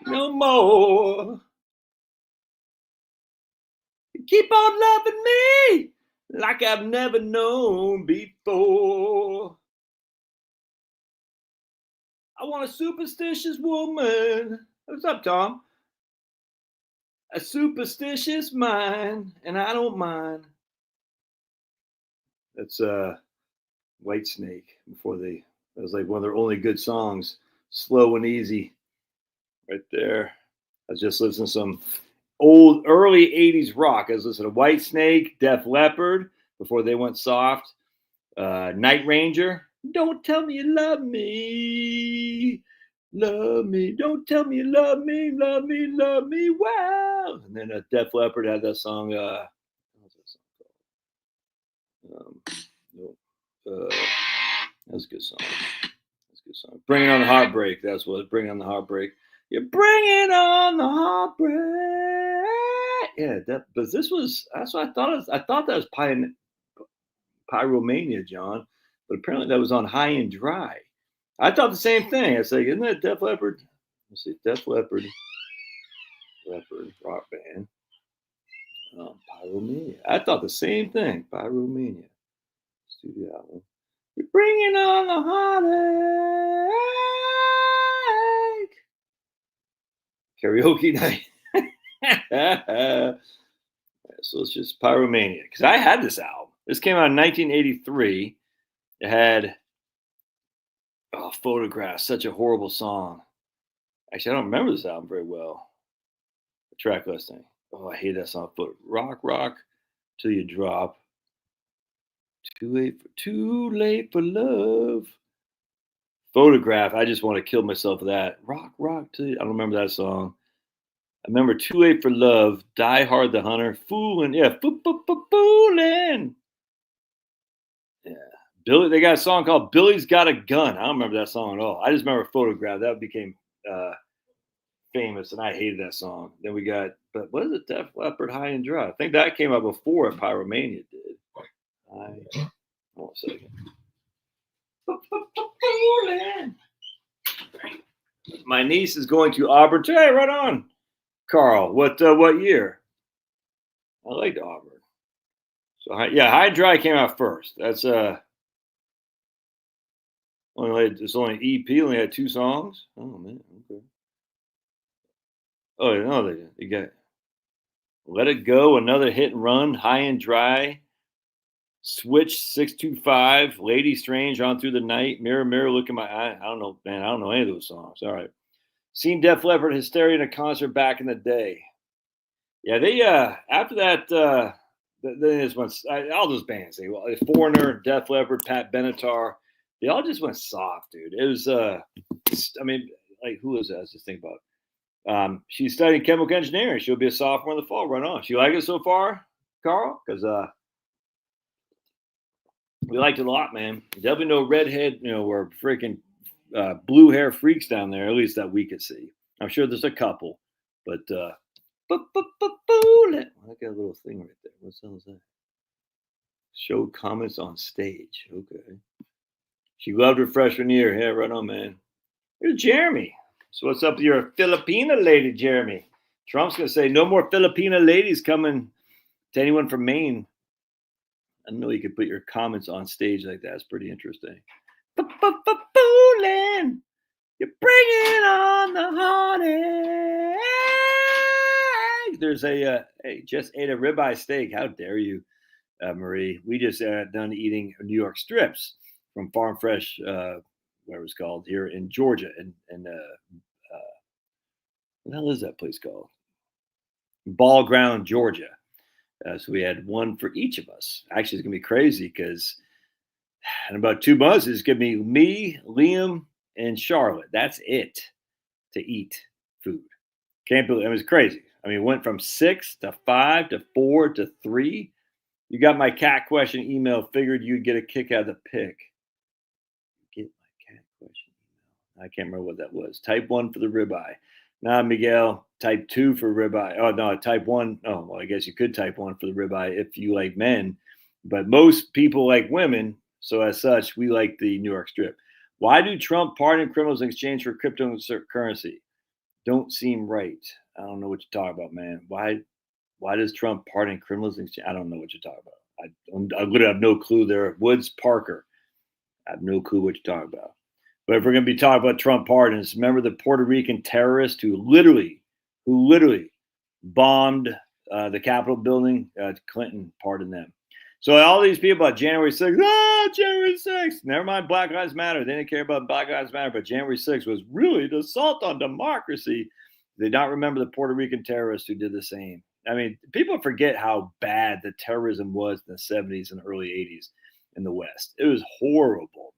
no more. Keep on loving me like I've never known before. I want a superstitious woman. What's up, Tom? A superstitious mind, and I don't mind. That's White Snake before they. That was like one of their only good songs. Slow and easy, right there. I was just listening to some old early '80s rock. I was listening to White Snake, Def Leppard before they went soft. Night Ranger. Don't tell me you love me. Love me. Don't tell me you love me. Love me. Love me. Wow. And then Def Leppard had that song. What's that song called? That was a good song. That's a good song. Bringing on the Heartbreak. That's what. Bringing on the Heartbreak. You're bringing on the heartbreak. Yeah, but this was. That's what I thought. I thought that was Pyromania, John, but apparently that was on High and Dry. I thought the same thing. I was like, isn't that Def Leppard? Let's see, Def Leppard rock band. Pyromania. I thought the same thing. Pyromania studio album. You're bringing on the heartache. Karaoke night. So it's just Pyromania because I had this album. This came out in 1983. It had Photograph, such a horrible song. Actually, I don't remember this album very well. The track listing. Oh, I hate that song. But rock till you drop. Too late for love. Photograph. I just want to kill myself for that. Rock till you. I don't remember that song. I remember Too Late for Love, Die Hard the Hunter, Foolin', yeah, Foolin'. Yeah. Billy, they got a song called Billy's Got a Gun. I don't remember that song at all. I just remember Photograph. That became famous, and I hated that song. Then we got, but what is it, Def Leppard, High and Dry? I think that came out before Pyromania did. Hold on a second. My niece is going to Auburn today. Right on. Carl, what year? I liked Auburn. So High and Dry came out first. That's it's only an EP. Only had 2 songs. Oh man, okay. Oh no, they got Let It Go, Another Hit and Run, High and Dry, Switch 625, Lady Strange, On Through the Night, Mirror Mirror, Look in My Eye. I don't know, man. I don't know any of those songs. All right. Seen Def Leppard Hysteria in a concert back in the day. Yeah, they after that then just went all those bands. Foreigner, Def Leppard, Pat Benatar, they all just went soft, dude. It was I mean, like who was that? I was just thinking about. She's studying chemical engineering. She'll be a sophomore in the fall. Right on. She like it so far, Carl? Because we liked it a lot, man. Definitely no redhead, or freaking blue hair freaks down there. At least that we could see. I'm sure there's a couple, but I got a little thing right there. What the hell is that? Showed comments on stage. Okay. She loved her freshman year. Yeah, right on, man. Here's Jeremy. So what's up with your Filipina lady, Jeremy? Trump's going to say no more Filipina ladies coming to anyone from Maine. I didn't know you could put your comments on stage like that. It's pretty interesting. Fooling. You're bringing on the heartache. There's hey, just ate a ribeye steak. How dare you, Marie? We just done eating New York strips from Farm Fresh, whatever it's called, here in Georgia. And what the hell is that place called? Ball Ground, Georgia. So we had one for each of us. Actually, it's going to be crazy because in about 2 months, it's going to be me, Liam, and Charlotte. That's it to eat food. Can't believe it. It was crazy. I mean, it went from 6 to 5 to 4 to 3. You got my cat question email. Figured you'd get a kick out of the pick. Get my cat question email. I can't remember what that was. Type 1 for the ribeye. Nah, Miguel. Type 2 for ribeye. Oh, no, type 1. Oh, well, I guess you could type 1 for the ribeye if you like men. But most people like women. So as such, we like the New York strip. Why do Trump pardon criminals in exchange for cryptocurrency? don't seem right. I don't know what you're talking about, man. Why does Trump pardon criminals? I don't know what you're talking about. I literally have no clue there. Woods Parker. I have no clue what you're talking about. But if we're going to be talking about Trump pardons, remember the Puerto Rican terrorist who literally bombed the Capitol building? Clinton pardoned them. So all these people about January 6th, January 6th. Never mind Black Lives Matter. They didn't care about Black Lives Matter, but January 6th was really an assault on democracy. They don't remember the Puerto Rican terrorist who did the same. I mean, people forget how bad the terrorism was in the 70s and early 80s in the West. It was horrible.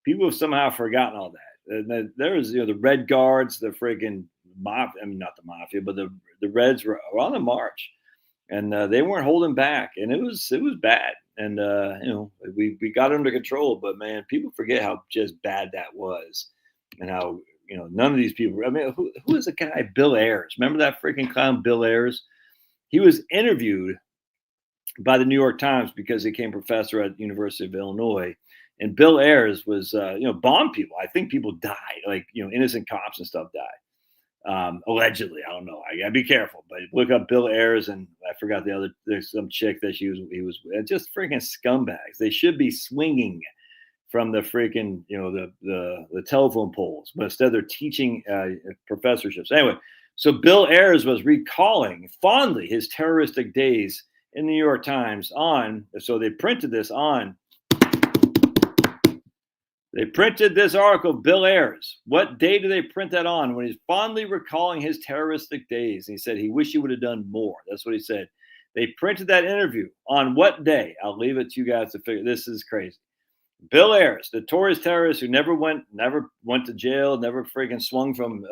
People have somehow forgotten all that. And there was, the Red Guards, the freaking mafia. I mean, not the mafia, but the Reds were on the march, and they weren't holding back, and it was bad. And we got it under control, but man, people forget how just bad that was, and how none of these people. I mean, who is the guy? Bill Ayers. Remember that freaking clown, Bill Ayers? He was interviewed by the New York Times because he became professor at the University of Illinois. And Bill Ayers was, bombed people. I think people died, like, innocent cops and stuff died. Allegedly, I don't know. I gotta be careful. But look up Bill Ayers, and I forgot the other. There's some chick that he was just freaking scumbags. They should be swinging from the freaking, the telephone poles, but instead they're teaching professorships. Anyway, so Bill Ayers was recalling fondly his terroristic days in the New York Times so they printed this on. They printed this article, Bill Ayers. What day do they print that on? When he's fondly recalling his terroristic days. And he said he wished he would have done more. That's what he said. They printed that interview on what day? I'll leave it to you guys to figure. This is crazy. Bill Ayers, notorious terrorist who never went to jail, never freaking swung from,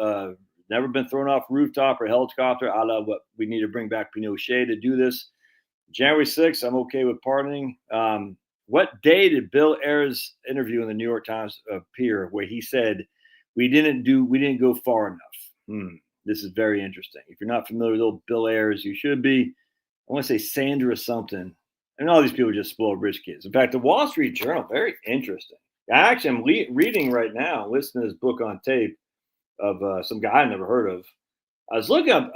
never been thrown off rooftop or helicopter, a la what we need to bring back Pinochet to do this. January 6th, I'm okay with pardoning. What day did Bill Ayers' interview in the New York Times appear where he said we didn't go far enough? This is very interesting. If you're not familiar with old Bill Ayers, you should be. I want to say Sandra something. And all these people are just spoiled rich kids. In fact, the Wall Street Journal, very interesting. Actually, I'm reading right now, listening to this book on tape of some guy I never heard of. I was looking up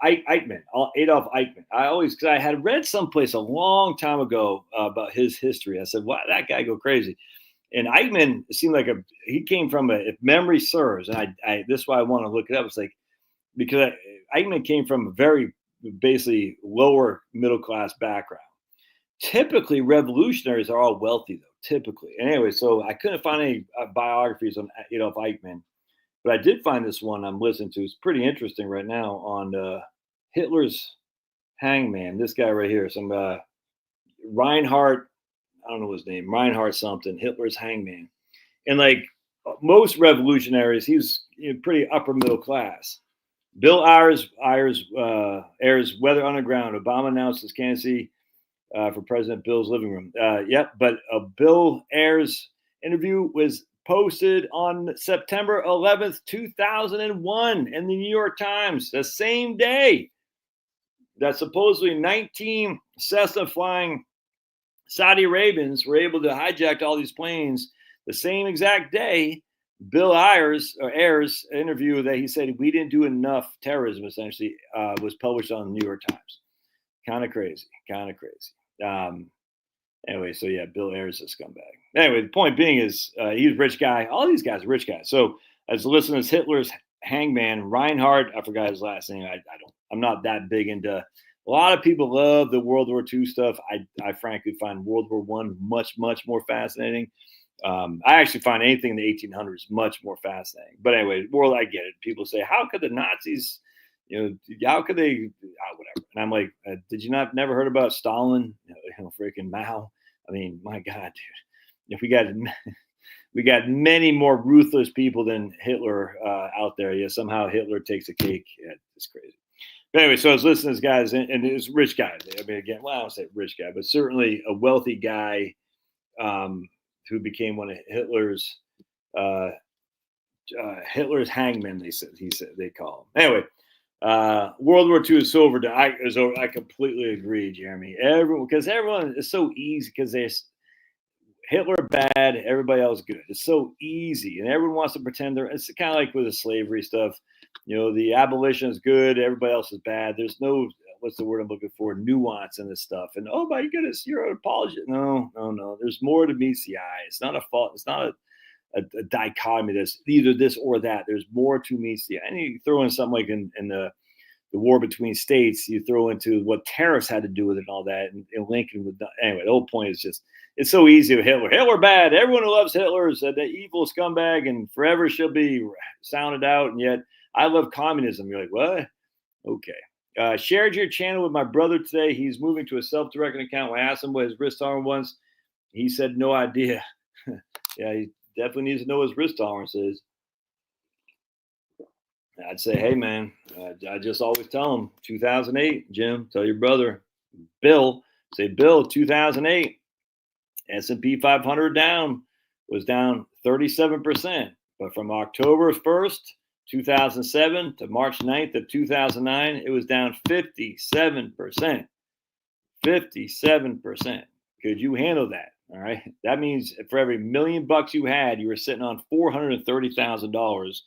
Eichmann, Adolf Eichmann. Because I had read someplace a long time ago about his history. I said, "Wow, that guy go crazy." And Eichmann seemed like he came from if memory serves, and this is why I want to look it up. It's like because Eichmann came from a very basically lower middle class background. Typically, revolutionaries are all wealthy, though. Typically, anyway. So I couldn't find any biographies on Adolf Eichmann. But I did find this one I'm listening to. It's pretty interesting right now on Hitler's hangman. This guy right here, some Reinhard, I don't know his name, Reinhard something, Hitler's hangman. And like most revolutionaries, he was pretty upper middle class. Bill Ayers, Weather Underground. Obama announced his candidacy for President Bill's living room. But Bill Ayers' interview was posted on September 11th, 2001 in the New York Times, the same day that supposedly 19 Cessna flying Saudi Arabians were able to hijack all these planes. The same exact day, Bill Ayers interview that he said we didn't do enough terrorism essentially was published on the New York Times. Kind of crazy. Anyway, so yeah, Bill Ayers is a scumbag. Anyway, the point being is he's a rich guy. All these guys are rich guys. So as listening to Hitler's hangman, Reinhard, I forgot his last name. I'm not that big into. A lot of people love the World War II stuff. I frankly find World War I much more fascinating. I actually find anything in the 1800s much more fascinating. But anyway, world, I get it. People say, how could the Nazis? How could they? Whatever. And I'm like, did you never heard about Stalin? Freaking Mao. I mean, my God, dude. If we got many more ruthless people than Hitler out there. Yeah, somehow Hitler takes a cake. Yeah, it's crazy. But anyway, so I was listening to this guys, and it's rich guy. I mean, again, well, I don't say rich guy, but certainly a wealthy guy who became one of Hitler's hangmen. They call him. Anyway. World War II is over. I completely agree, Jeremy. Everyone is so easy because Hitler bad, everybody else good. It's so easy, and everyone wants to pretend they're. It's kind of like with the slavery stuff. The abolition is good, everybody else is bad. There's no what's the word I'm looking for? Nuance in this stuff. And oh my goodness, you're an apologist. No, no, no. There's more to meets the eye. It's not a fault. It's not a dichotomy. That's either this or that. There's more to meets the eye. And you throw in something like in the war between states, you throw into what tariffs had to do with it and all that. And Lincoln would anyway. The whole point is just it's so easy with Hitler. Hitler bad. Everyone who loves Hitler is the evil scumbag, and forever she'll be sounded out. And yet I love communism. You're like, what? Okay. Shared your channel with my brother today. He's moving to a self-directed account. When I asked him what his wrist tolerance was, he said no idea. Yeah, he definitely needs to know what his wrist tolerance is. I'd say, hey, man, I just always tell him 2008, Jim, tell your brother, Bill, say, Bill, 2008, S&P 500 was down 37%. But from October 1st, 2007 to March 9th of 2009, it was down 57%. 57%. Could you handle that? All right. That means for every $1 million you had, you were sitting on $430,000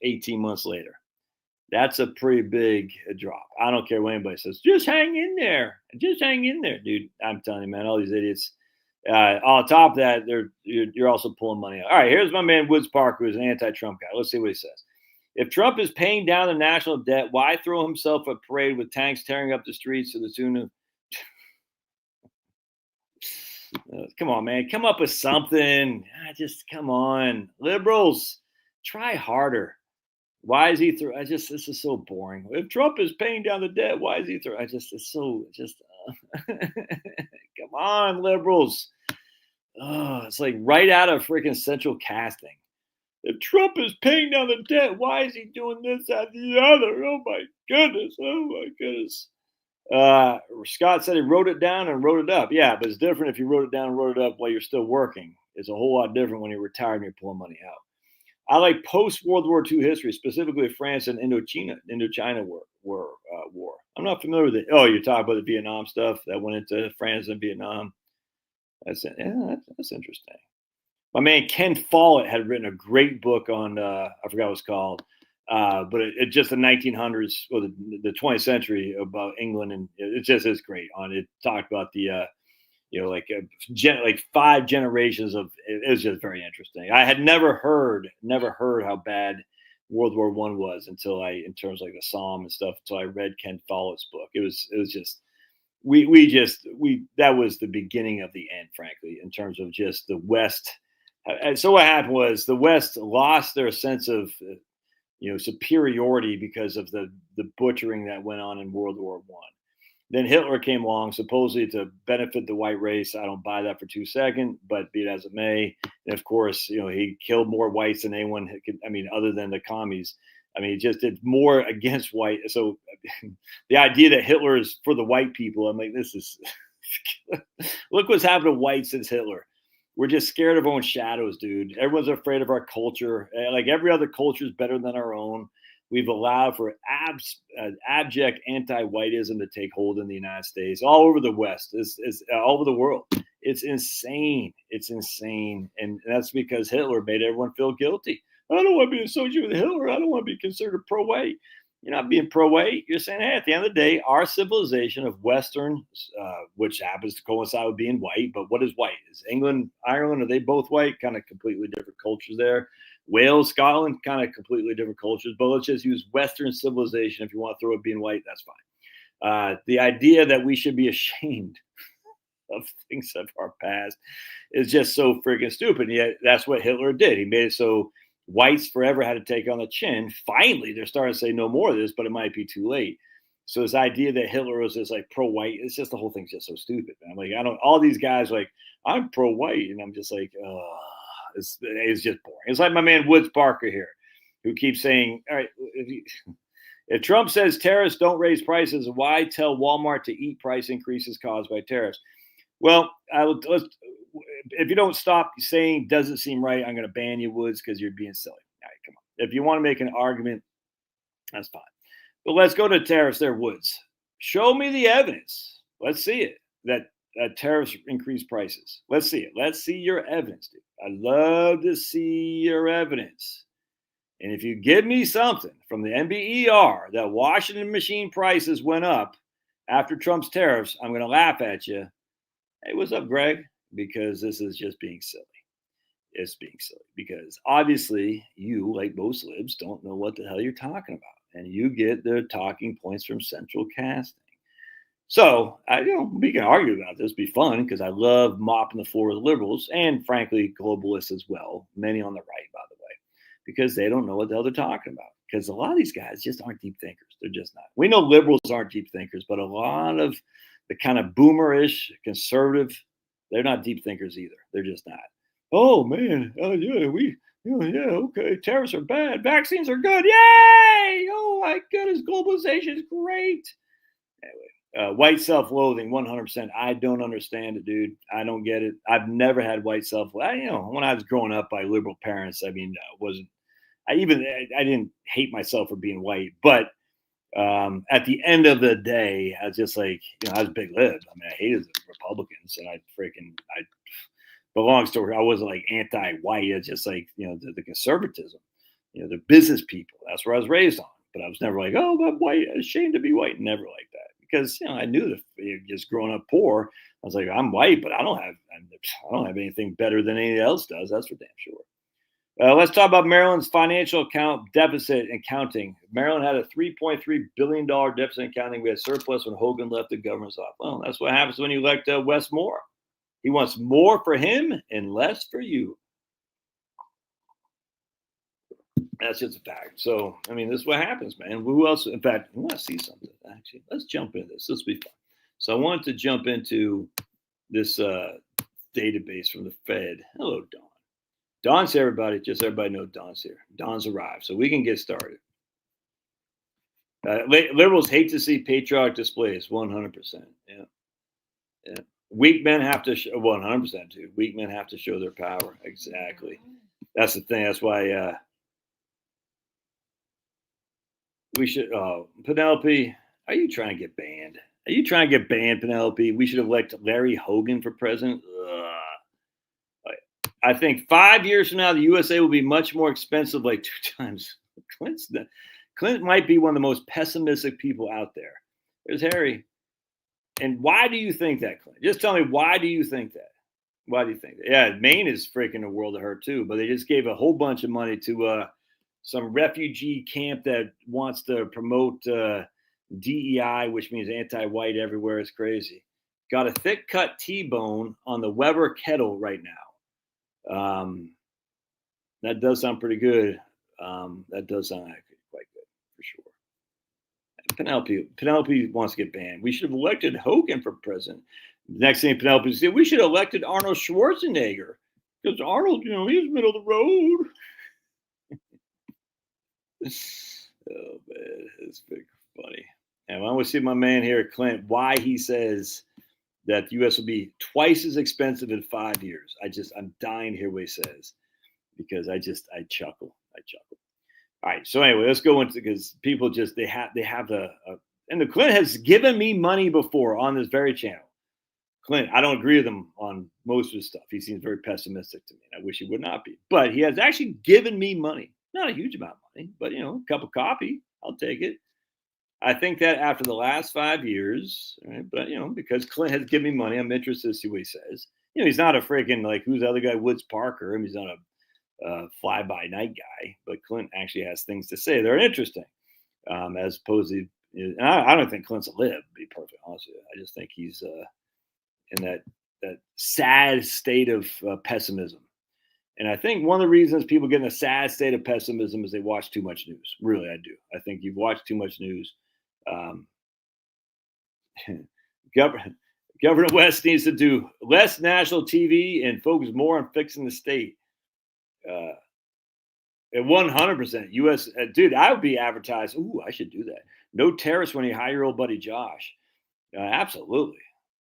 18 months later. That's a pretty big drop. I don't care what anybody says. Just hang in there. Just hang in there, dude. I'm telling you, man, all these idiots. On top of that, you're also pulling money out. All right, here's my man Woods Parker, who's an anti-Trump guy. Let's see what he says. If Trump is paying down the national debt, why throw himself a parade with tanks tearing up the streets to the tune of come on, man. Come up with something. Just come on. Liberals, try harder. Why is he through? This is so boring. If Trump is paying down the debt, why is he through? Come on, liberals. Oh, it's like right out of freaking central casting. If Trump is paying down the debt, why is he doing this, that, the other? Oh my goodness. Oh my goodness. Scott said he wrote it down and wrote it up. Yeah, but it's different if you wrote it down and wrote it up while you're still working. It's a whole lot different when you're retired and you're pulling money out. I like post-World War II history, specifically France and Indochina war. I'm not familiar with it. Oh, you're talking about the Vietnam stuff that went into France and Vietnam. That's interesting. My man Ken Follett had written a great book on I forgot what it's called, but it just the 1900s or the 20th century about England, and it just is great. It talked about the like 5 generations of it was just very interesting. I had never heard how bad World War I was until in terms of like the Psalm and stuff, until I read Ken Follett's book. It was just that was the beginning of the end, frankly, in terms of just the West. And so what happened was the West lost their sense of superiority because of the butchering that went on in World War I. Then Hitler came along, supposedly to benefit the white race. I don't buy that for 2 seconds, but be it as it may. And of course, he killed more whites than anyone could. I mean, other than the commies. I mean, he just did more against white. So the idea that Hitler is for the white people, I'm like, this is look what's happened to whites since Hitler. We're just scared of our own shadows, dude. Everyone's afraid of our culture. Like every other culture is better than our own. We've allowed for abject anti-whiteism to take hold in the United States, all over the West, it's all over the world. It's insane. It's insane. And that's because Hitler made everyone feel guilty. I don't want to be associated with Hitler. I don't want to be considered pro-white. You're not being pro-white. You're saying, hey, at the end of the day, our civilization of Western, which happens to coincide with being white, but what is white? Is England, Ireland, are they both white? Kind of completely different cultures there. Wales, Scotland, kind of completely different cultures, but let's just use Western civilization. If you want to throw it being white, that's fine. The idea that we should be ashamed of things of our past is just so freaking stupid. Yet that's what Hitler did. He made it so whites forever had to take on the chin. Finally, they're starting to say no more of this, but it might be too late. So this idea that Hitler was just like pro-white, it's just the whole thing's just so stupid. Man. Like all these guys like I'm pro-white, and I'm just like, it's just boring. It's like my man Woods Parker here, who keeps saying, all right, if Trump says tariffs don't raise prices, why tell Walmart to eat price increases caused by tariffs? Well, if you don't stop saying doesn't seem right, I'm going to ban you, Woods, because you're being silly. All right, come on. If you want to make an argument, that's fine. But let's go to tariffs there, Woods. Show me the evidence. Let's see it. That that tariffs increase prices. Let's see it. Let's see your evidence, dude. I love to see your evidence. And if you give me something from the NBER that Washington machine prices went up after Trump's tariffs, I'm going to laugh at you. Hey, what's up, Greg? Because this is just being silly. It's being silly because obviously you, like most libs, don't know what the hell you're talking about. And you get the talking points from central casting. So, we can argue about this, be fun, because I love mopping the floor with liberals and, frankly, globalists as well. Many on the right, by the way, because they don't know what the hell they're talking about. Because a lot of these guys just aren't deep thinkers. They're just not. We know liberals aren't deep thinkers, but a lot of the kind of boomerish, conservative, they're not deep thinkers either. They're just not. Oh, man. Oh, yeah, okay. Tariffs are bad. Vaccines are good. Yay! Oh, my goodness. Globalization is great. Anyway, white self-loathing, 100%. I don't understand it, dude. I don't get it. I've never had white self-loathing. When I was growing up by liberal parents, I didn't hate myself for being white, but at the end of the day, I was just like, I was a big lib. I mean, I hated the Republicans, and but long story, I wasn't like anti-white. It's just like, the conservatism, the business people. That's where I was raised on. But I was never like, oh, I'm white. I'm ashamed to be white. Never like that. Because, I knew that just growing up poor, I was like, I'm white, but I don't have anything better than anyone else does. That's for damn sure. Let's talk about Maryland's financial account deficit and counting. Maryland had a $3.3 billion deficit in counting. We had surplus when Hogan left the government's office. Well, that's what happens when you elect Wes Moore. He wants more for him and less for you. That's just a fact. So, this is what happens, man. Who else? In fact, I want to see something, actually. Let's jump into this. This will be fun. So I wanted to jump into this database from the Fed. Hello, Dawn. Dawn's here, everybody. Just everybody know Dawn's here. Dawn's arrived. So we can get started. Liberals hate to see patriotic displays. 100%. Yeah. Weak men have to 100% too. Weak men have to show their power. Exactly. That's the thing. That's why we should. Penelope, are you trying to get banned? Are you trying to get banned, Penelope? We should elect Larry Hogan for president. I think 5 years from now, the USA will be much more expensive, like 2 times. Clinton might be one of the most pessimistic people out there. There's Harry. And why do you think that, Clint? Just tell me, why do you think that? Why do you think that? Yeah, Maine is freaking the world of hurt too, but they just gave a whole bunch of money to some refugee camp that wants to promote DEI, which means anti-white everywhere. It's crazy. Got a thick cut T-bone on the Weber kettle right now. That does sound pretty good. That does sound quite good for sure. Penelope wants to get banned. We should have elected Hogan for president. Next thing Penelope said, we should have elected Arnold Schwarzenegger because Arnold, he's middle of the road. Oh man, it's pretty funny. And I want to see my man here, Clint, why he says that the U.S. will be twice as expensive in 5 years. I'm dying to hear what he says because I chuckle. All right. So anyway, let's go into, because people just, they have and the Clint has given me money before on this very channel. Clint, I don't agree with him on most of his stuff. He seems very pessimistic to me. I wish he would not be, but he has actually given me money. Not a huge amount of money, but a cup of coffee, I'll take it. I think that after the last 5 years, right, but because Clint has given me money, I'm interested to see what he says. He's not a freaking who's the other guy, Woods Parker. He's not a fly-by-night guy, but Clint actually has things to say that are interesting, as opposed to. And I don't think Clint's a lib, to be perfectly honest with you. I just think he's in that sad state of pessimism. And I think one of the reasons people get in a sad state of pessimism is they watch too much news. Really, I do. I think you've watched too much news. Governor West needs to do less national TV and focus more on fixing the state. At 100%, U.S. Dude, I would be advertised. Ooh, I should do that. No tariffs when you hire your old buddy Josh. Absolutely.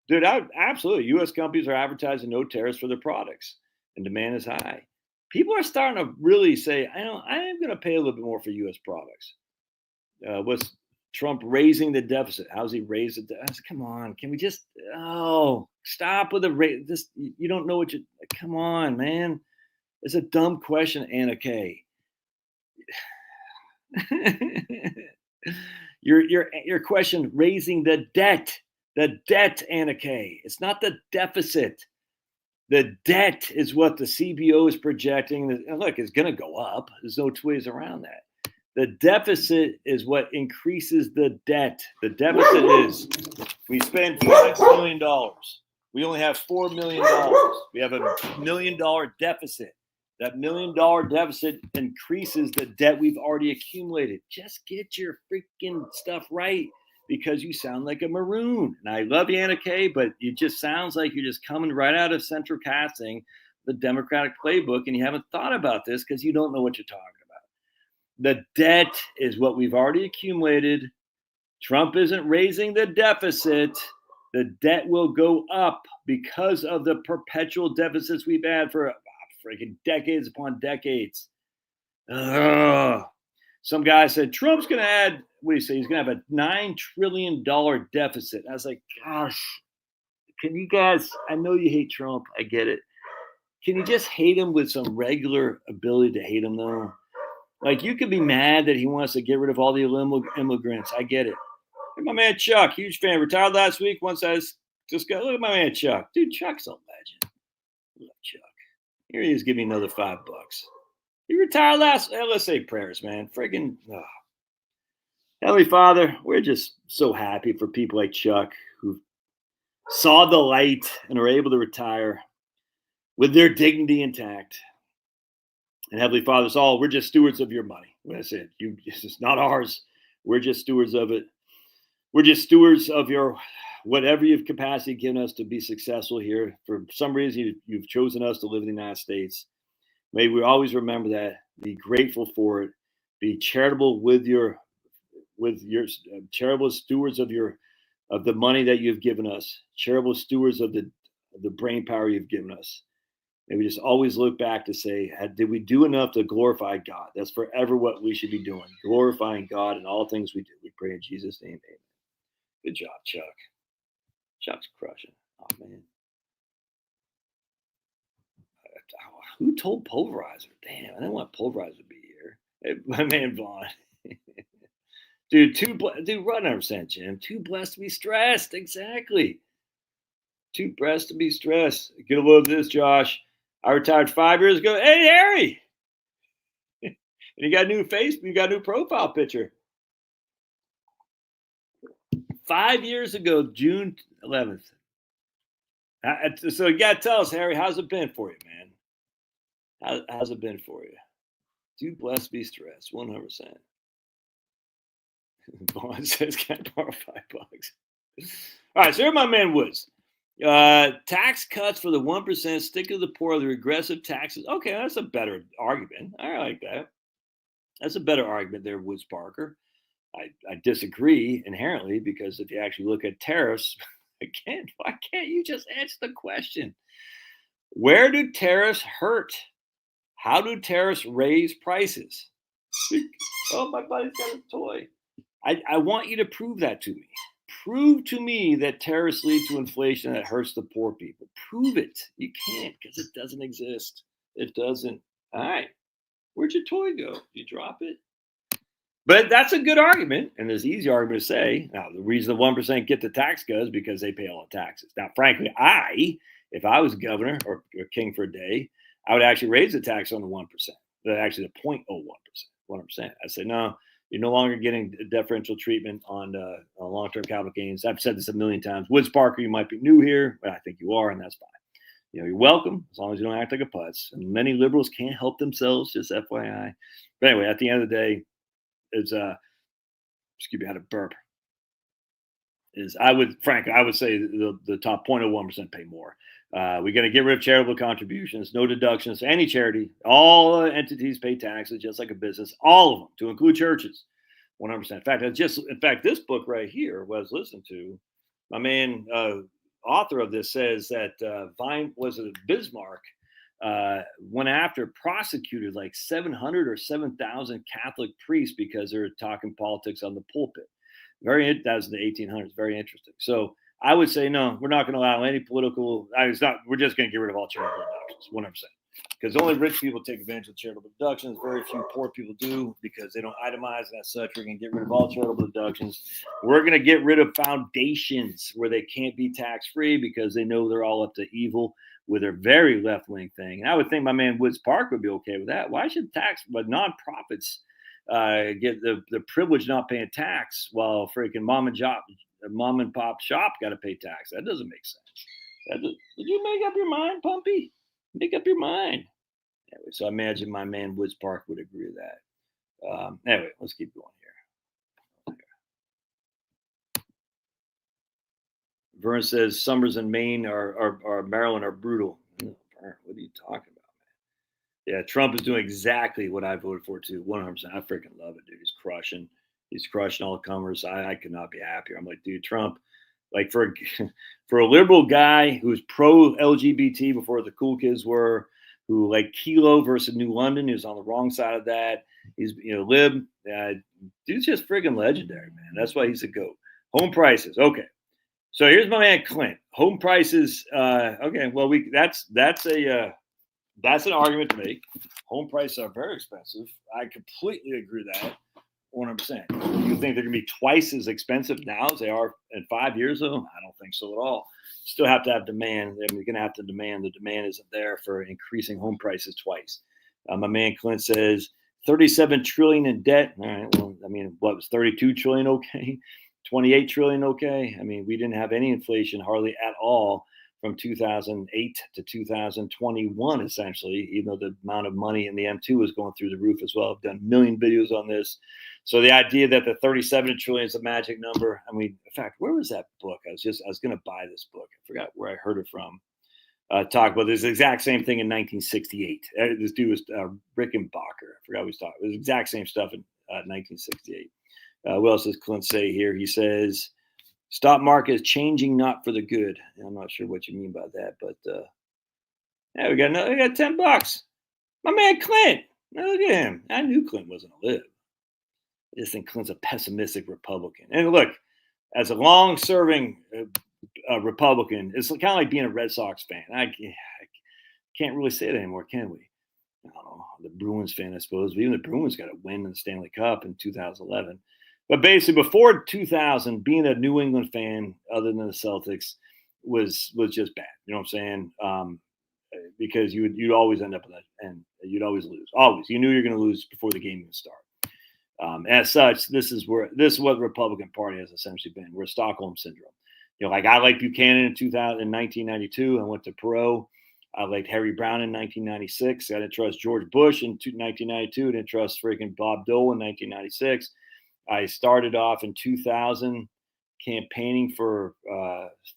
Dude, absolutely. U.S. companies are advertising no tariffs for their products, and demand is high. People are starting to really say, I am going to pay a little bit more for U.S. products. Trump raising the deficit. How's he raised the deficit? Come on, can we just stop with the rate? This you don't know what you. Come on, man. It's a dumb question, Anna K. your question raising the debt, Anna K. It's not the deficit. The debt is what the CBO is projecting. And look, it's going to go up. There's no two ways around that. The deficit is what increases the debt. The deficit is we spend $5 million. We only have $4 million. We have a $1 million deficit. That $1 million deficit increases the debt we've already accumulated. Just get your freaking stuff right, because you sound like a maroon. And I love you, Anna Kay, but it just sounds like you're just coming right out of central casting, the Democratic playbook, and you haven't thought about this because you don't know what you're talking about. The debt is what we've already accumulated. Trump isn't raising the deficit. The debt will go up because of the perpetual deficits we've had for freaking decades upon decades. Some guy said Trump's going to add, what do you say? He's going to have a $9 trillion deficit. I was like, gosh, can you guys, I know you hate Trump. I get it. Can you just hate him with some regular ability to hate him, though? Like, you could be mad that he wants to get rid of all the immigrants. I get it. Look at my man Chuck, huge fan. Retired last week. Once I just got, look at my man Chuck. Dude, Chuck's a legend. I love Chuck. Here he is giving me another $5. He retired last. Let's say prayers, man. Friggin' Heavenly Father, we're just so happy for people like Chuck who saw the light and are able to retire with their dignity intact. And Heavenly Father, it's all, we're just stewards of your money. That's it. It's not ours. We're just stewards of it. We're just stewards of your whatever you've capacity given us to be successful here. For some reason, you've chosen us to live in the United States. May we always remember that. Be grateful for it. Be charitable with your charitable stewards of the money that you've given us. Charitable stewards of the brain power you've given us. May we just always look back to say, did we do enough to glorify God? That's forever what we should be doing. Glorifying God in all things we do. We pray in Jesus' name. Amen. Good job, Chuck. Chuck's crushing. Oh, man. Who told Pulverizer? Damn, I didn't want Pulverizer to be here. Hey, my man Vaughn. Dude, run 100%, Jim. Too blessed to be stressed. Exactly. Too blessed to be stressed. Get a load of this, Josh. I retired 5 years ago. Hey, Harry. And you got a new face. You got a new profile picture. 5 years ago, June 11th. So you got to tell us, Harry, how's it been for you, man? How's it been for you? Too blessed to be stressed, 100%. Vaughn says, can I borrow $5? All right, so here's my man Woods. Tax cuts for the 1%, stick to the poor, the regressive taxes. Okay, that's a better argument. I like that. That's a better argument there, Woods Parker. I disagree inherently, because if you actually look at tariffs, again, why can't you just answer the question? Where do tariffs hurt? How do tariffs raise prices? Oh, my buddy's got a toy. I want you to prove that to me. Prove to me that tariffs lead to inflation that hurts the poor people. Prove it. You can't, because it doesn't exist. It doesn't. All right. Where'd your toy go? Did you drop it? But that's a good argument, and there's an easy argument to say. Now, the reason the 1% get the tax cuts is because they pay all the taxes. Now, frankly, if I was governor or king for a day, I would actually raise the tax on the 1%. Actually, the 0.01%, 1%. I say, no, you're no longer getting deferential treatment on long-term capital gains. I've said this a million times. Woods Parker, you might be new here, but I think you are, and that's fine. You're welcome, as long as you don't act like a putz. And many liberals can't help themselves, just FYI. But anyway, at the end of the day, excuse me, I had a burp. I would say the top 0.01% pay more. We're going to get rid of charitable contributions, no deductions to any charity. All entities pay taxes just like a business, all of them, to include churches, 100%. In fact, this book right here was listened to. My man, author of this, says that Bismarck went after, prosecuted like 700 or 7,000 Catholic priests because they're talking politics on the pulpit. That was in the 1800s. Very interesting. So I would say no. We're not going to allow any political. It's not. We're just going to get rid of all charitable deductions. 100%. Because only rich people take advantage of charitable deductions. Very few poor people do because they don't itemize and as such. We're going to get rid of all charitable deductions. We're going to get rid of foundations where they can't be tax free because they know they're all up to evil with their very left wing thing. And I would think my man Woods Park would be okay with that. Why should but nonprofits get the privilege of not paying tax while freaking mom and pop shop got to pay tax? That doesn't make sense. Did you make up your mind, Pumpy? Make up your mind. Anyway, so I imagine my man Woods Park would agree with that. Anyway, let's keep going here. Vern says summers in Maine or Maryland are brutal. What are you talking about, man? Yeah, Trump is doing exactly what I voted for too. 100%. I freaking love it, dude. He's crushing. He's crushing all the comers. I could not be happier. I'm like, dude, Trump. Like for a liberal guy who's pro LGBT before the cool kids were, who like Kelo versus New London, who's on the wrong side of that. He's lib. Dude's just friggin' legendary, man. That's why he's a GOAT. Home prices, okay. So here's my man Clint. Home prices, okay. Well, that's an argument to make. Home prices are very expensive. I completely agree with that. 100%. You think they're going to be twice as expensive now as they are in 5 years ago? I don't think so at all. You still have to have demand. I mean, you're going to have to demand. The demand isn't there for increasing home prices twice. My man Clint says 37 trillion in debt. All right. Well, I mean, what was 32 trillion? Okay. 28 trillion. Okay. I mean, we didn't have any inflation hardly at all from 2008 to 2021, essentially, even though the amount of money in the M2 was going through the roof as well. I've done a million videos on this. So the idea that the 37 trillion is a magic number. I mean, in fact, where was that book? I was going to buy this book. I forgot where I heard it from. Talk about this exact same thing in 1968. This dude was Rickenbacker. I forgot what he was talking. It was the exact same stuff in 1968. What else does Clint say here? He says, stock market is changing, not for the good. And I'm not sure what you mean by that, but yeah, we got $10. My man Clint. Now look at him. I knew Clint wasn't a lib. I just think Clint's a pessimistic Republican. And look, as a long-serving Republican, it's kind of like being a Red Sox fan. I can't really say that anymore, can we? I don't know. The Bruins fan, I suppose. But even the Bruins got a win in the Stanley Cup in 2011. But basically, before 2000, being a New England fan, other than the Celtics, was just bad. You know what I'm saying? Because you'd always end up in that, and you'd always lose. Always, you knew you were going to lose before the game even started. As such, this is what the Republican Party has essentially been. We're Stockholm syndrome. Like I liked Buchanan in 1992. I went to Perot. I liked Harry Brown in 1996. I didn't trust George Bush in 1992. I didn't trust freaking Bob Dole in 1996. I started off in 2000 campaigning for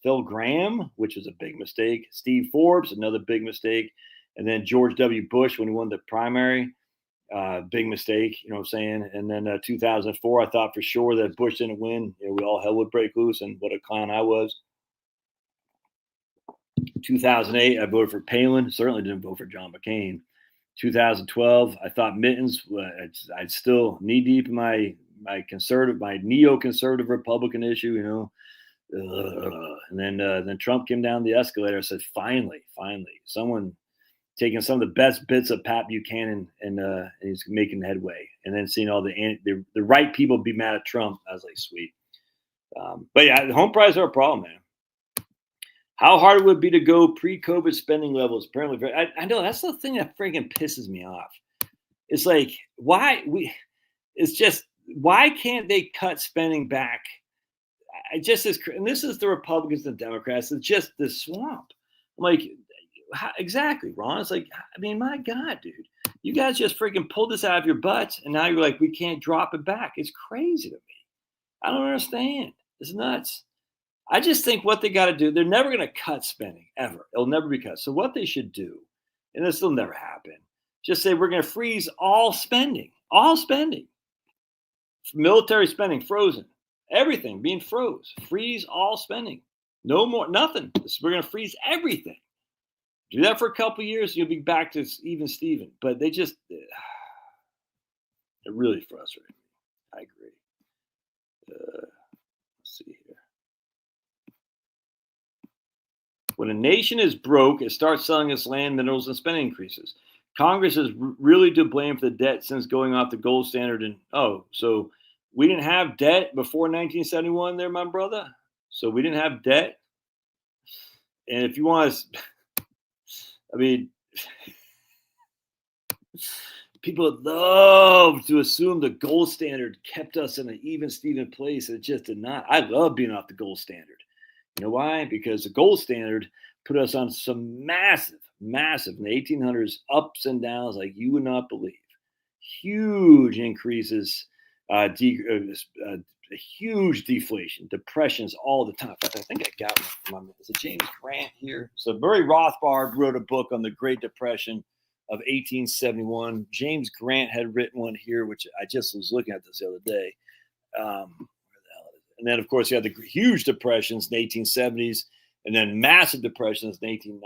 Phil Gramm, which was a big mistake. Steve Forbes, another big mistake. And then George W. Bush when he won the primary. Big mistake, you know what I'm saying? And then 2004, I thought for sure that Bush didn't win. We all hell would break loose, and what a clown I was. 2008, I voted for Palin. Certainly didn't vote for John McCain. 2012, I thought Mittens. I'd still knee deep in my neoconservative Republican issue, And then Trump came down the escalator. I said, finally, someone taking some of the best bits of Pat Buchanan and he's making headway. And then seeing all the right people be mad at Trump, I was like, sweet. But yeah, the home prices are a problem, man. How hard it would be to go pre-COVID spending levels? Apparently, I know that's the thing that freaking pisses me off. It's like, why can't they cut spending back? And this is the Republicans and Democrats. It's just the swamp. Like, exactly, Ron. It's like, I mean, my God, dude, you guys just freaking pulled this out of your butts, and now you're like, we can't drop it back. It's crazy to me. I don't understand. It's nuts. I just think what they got to do, they're never going to cut spending, ever. It'll never be cut. So what they should do, and this will never happen, just say we're going to freeze all spending. Military spending, frozen. Everything being froze. Freeze all spending. No more, nothing. We're going to freeze everything. Do that for a couple of years, you'll be back to even Steven. But they just, it really frustrating me. I agree. When a nation is broke, it starts selling its land, minerals, and spending increases. Congress is really to blame for the debt since going off the gold standard. And so we didn't have debt before 1971, there, my brother. So we didn't have debt. And if you want to, I mean, people love to assume the gold standard kept us in an even Steven place. It just did not. I love being off the gold standard. You know why? Because the gold standard put us on some massive in the 1800s ups and downs like you would not believe. Huge increases, huge deflation, depressions all the time. In fact, I think I got one. Is it James Grant here? So Murray Rothbard wrote a book on the Great Depression of 1871. James Grant had written one here, which I just was looking at this the other day. And then, of course, you had the huge depressions in the 1870s, and then massive depressions in the 1890s. I'm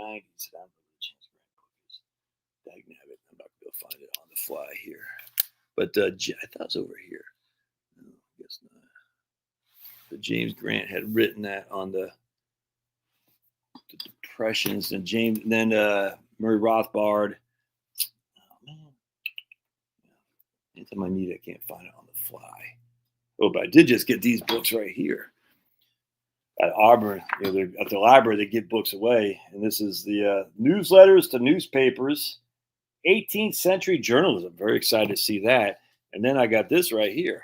not going to find it on the fly here. But I thought it was over here. No, I guess not. But James Grant had written that on the depressions, and then Murray Rothbard. Oh, man. Anytime I need it, I can't find it on the fly. Oh, but I did just get these books right here at Auburn. At the library, they give books away. And this is the Newsletters to Newspapers, 18th Century Journalism. Very excited to see that. And then I got this right here,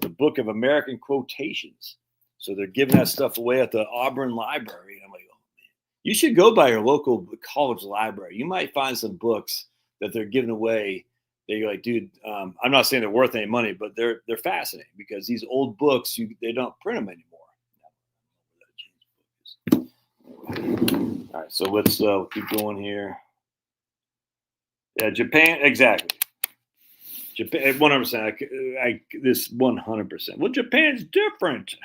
the Book of American Quotations. So they're giving that stuff away at the Auburn Library. And I'm like, oh, man. You should go by your local college library. You might find some books that they're giving away. They're like, dude, I'm not saying they're worth any money, but they're fascinating because these old books, they don't print them anymore. All right, so let's keep going here. Yeah, Japan, exactly. Japan, 100%. This 100%. Well, Japan's different.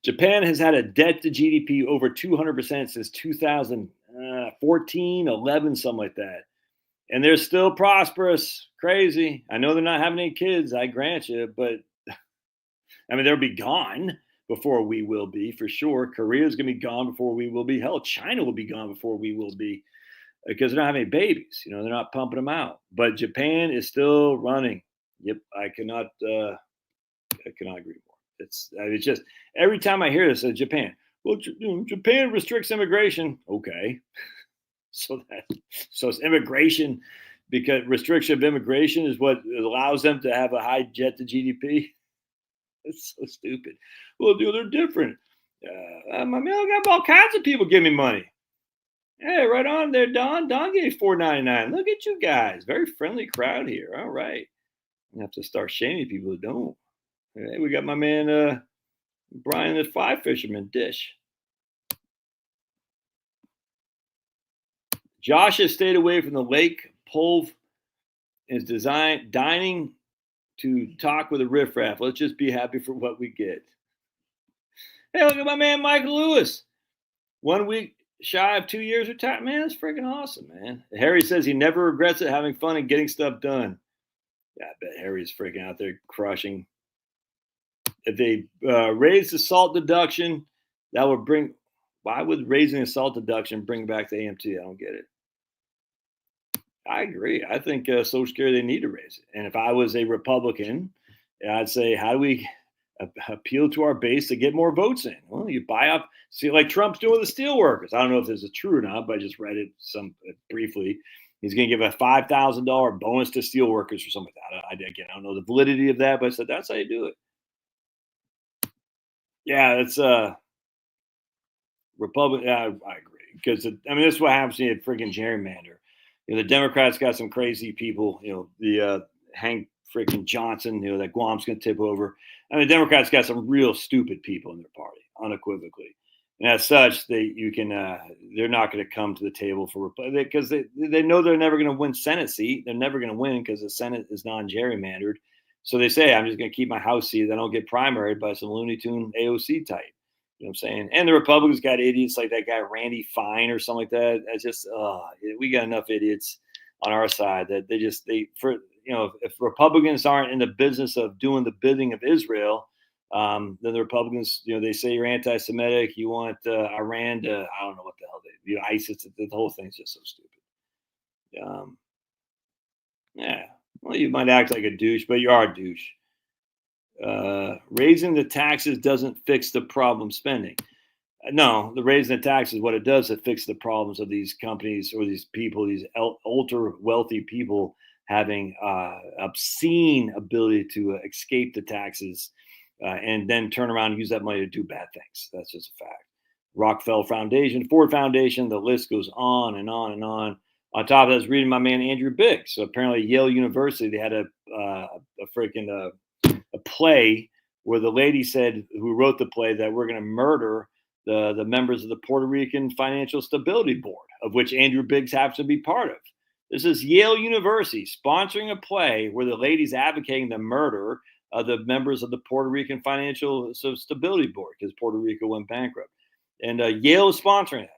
Japan has had a debt to GDP over 200% since 2014, 11, something like that. And they're still prosperous. Crazy. I know they're not having any kids, I grant you, but I mean, they'll be gone before we will be, for sure. Korea's going to be gone before we will be. Hell, China will be gone before we will be because they're not having babies. They're not pumping them out. But Japan is still running. Yep, I cannot agree more. It's just every time I hear this, Japan. Well, Japan restricts immigration. Okay. So it's immigration, because restriction of immigration is what allows them to have a high debt to GDP. It's so stupid. Well, they're different. I got all kinds of people give me money. Hey, right on there, Don. Don gave $4.99. Look at you guys. Very friendly crowd here. All right. I have to start shaming people who don't. Hey, we got my man Brian the Fly Fisherman Dish. Josh has stayed away from the lake. Pulv is dining to talk with a riffraff. Let's just be happy for what we get. Hey, look at my man Michael Lewis. 1 week shy of 2 years retired. Man, that's freaking awesome, man. Harry says he never regrets it, having fun and getting stuff done. Yeah, I bet Harry's freaking out there crushing. If they raise the SALT deduction, that would bring. Why would raising the SALT deduction bring back the AMT? I don't get it. I agree. I think Social Security, they need to raise it. And if I was a Republican, I'd say, how do we appeal to our base to get more votes in? Well, you buy up, see, like Trump's doing with the steelworkers. I don't know if this is true or not, but I just read it briefly. He's going to give a $5,000 bonus to steelworkers or something like that. I don't know the validity of that, but I said that's how you do it. Yeah, it's Republican. Yeah, I agree, because this is what happens when you freaking gerrymander. The Democrats got some crazy people. The Hank freaking Johnson. That Guam's going to tip over. The Democrats got some real stupid people in their party, unequivocally. And as such, they're not going to come to the table for because they know they're never going to win Senate seat. They're never going to win because the Senate is non-gerrymandered. So they say, I'm just going to keep my House seat. Then I'll get primaried by some Looney Tune AOC type. You know what I'm saying? And the Republicans got idiots like that guy Randy Fine or something like that. It's just, we got enough idiots on our side that if Republicans aren't in the business of doing the bidding of Israel, Then the Republicans, they say you're anti-Semitic. You want Iran to, I don't know what the hell ISIS. The whole thing's just so stupid. Yeah. Well, you might act like a douche, but you are a douche. Raising the taxes doesn't fix the problem spending. No, the raising the taxes, what it does, it fixes the problems of these companies or these people, these ultra wealthy people having obscene ability to escape the taxes and then turn around and use that money to do bad things. That's just a fact. Rockefeller Foundation, Ford Foundation, the list goes on and on and on. On top of that, I was reading my man Andrew Biggs. So apparently, Yale University, they had a freaking a play where the lady said, who wrote the play, that we're going to murder the members of the Puerto Rican Financial Stability Board, of which Andrew Biggs happens to be part of. This is Yale University sponsoring a play where the lady's advocating the murder of the members of the Puerto Rican Financial Stability Board because Puerto Rico went bankrupt. And Yale is sponsoring that.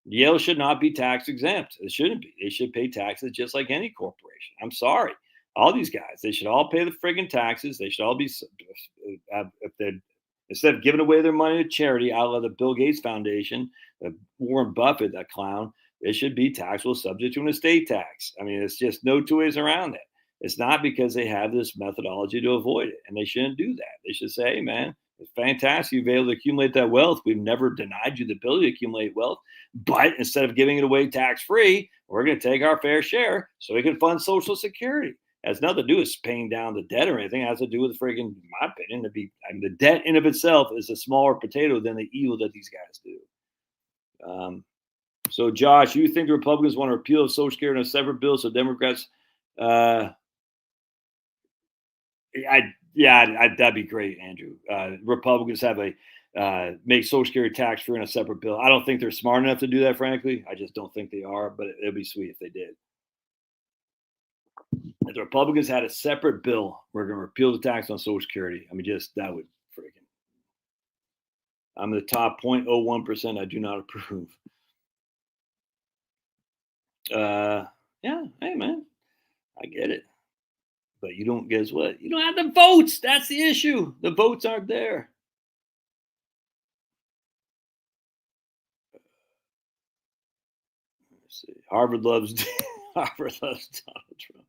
Yale should not be tax exempt. It shouldn't be. They should pay taxes just like any corporation. I'm sorry. All these guys, they should all pay the friggin' taxes. They should all be, if they're, instead of giving away their money to charity, out of the Bill Gates Foundation, Warren Buffett, that clown, it should be taxable subject to an estate tax. I mean, it's just no two ways around it. It's not because they have this methodology to avoid it, and they shouldn't do that. They should say, hey, man, it's fantastic you've been able to accumulate that wealth. We've never denied you the ability to accumulate wealth, but instead of giving it away tax-free, we're going to take our fair share so we can fund Social Security. It has nothing to do with paying down the debt or anything. It has to do with friggin', in my opinion, the debt in of itself is a smaller potato than the evil that these guys do. So, Josh, you think the Republicans want to repeal Social Security in a separate bill so Democrats? That'd be great, Andrew. Republicans have make Social Security tax free in a separate bill. I don't think they're smart enough to do that, frankly. I just don't think they are, but it'd be sweet if they did. If the Republicans had a separate bill, we're going to repeal the tax on Social Security. I mean, that would freaking. I'm the top 0.01%. I do not approve. Yeah, hey, man, I get it. But you don't, guess what? You don't have the votes. That's the issue. The votes aren't there. Let's see. Harvard loves Donald Trump.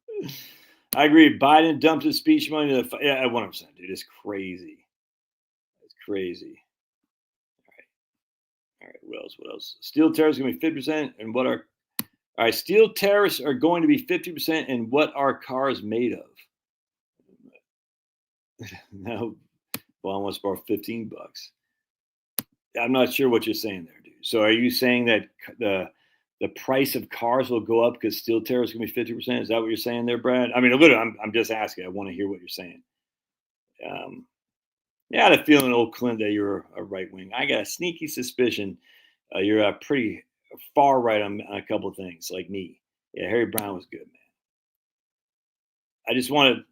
I agree. Biden dumped his speech money to the 100%, dude. It's crazy. It's crazy. All right. What else? Steel tariffs are going to be 50%, and what are all right? Steel tariffs are going to be 50%, and what are cars made of? No, well, I want to borrow $15. I'm not sure what you're saying there, dude. So, are you saying that the price of cars will go up because steel tariffs are going to be 50%? Is that what you're saying there, Brad? I mean, literally, I'm just asking. I want to hear what you're saying. I had a feeling, old Clint, that you're a right wing. I got a sneaky suspicion you're pretty far right on a couple of things, like me. Yeah, Harry Brown was good, man. I want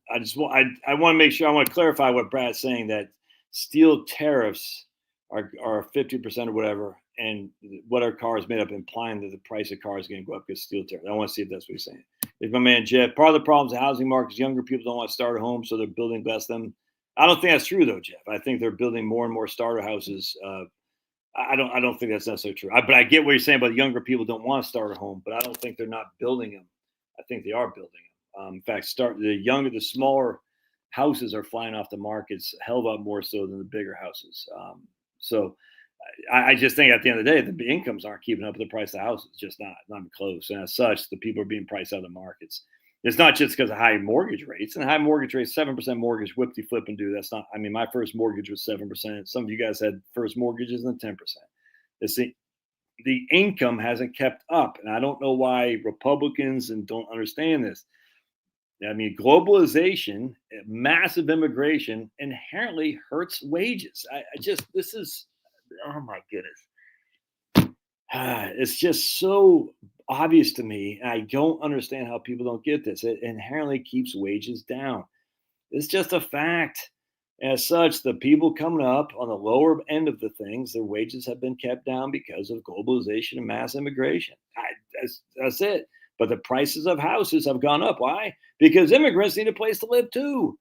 to make sure, I want to clarify what Brad's saying, that steel tariffs are 50% or whatever, and what our cars made up, implying that the price of cars is going to go up because steel tariffs. I want to see if that's what he's saying. If my man Jeff, part of the problems of the housing market is younger people don't want to start a home, so they're building less of them. I don't think that's true though, Jeff. I think they're building more and more starter houses. I don't think that's necessarily true. But I get what you're saying about younger people don't want to start a home, but I don't think they're not building them. I think they are building them. In fact, the smaller houses are flying off the markets a hell of a lot more so than the bigger houses. So I just think at the end of the day, the incomes aren't keeping up with the price of houses. Just not even close. And as such, the people are being priced out of the markets. It's not just because of high mortgage rates. And high mortgage rates, 7% mortgage, whip-de flip and do. That's not. I mean, my first mortgage was 7%. Some of you guys had first mortgages in 10%. It's the income hasn't kept up, and I don't know why Republicans and don't understand this. I mean, globalization, massive immigration inherently hurts wages. This is, oh my goodness. It's just so obvious to me. And I don't understand how people don't get this. It inherently keeps wages down. It's just a fact. As such, the people coming up on the lower end of the things, their wages have been kept down because of globalization and mass immigration. That's it. But the prices of houses have gone up. Why? Because immigrants need a place to live too.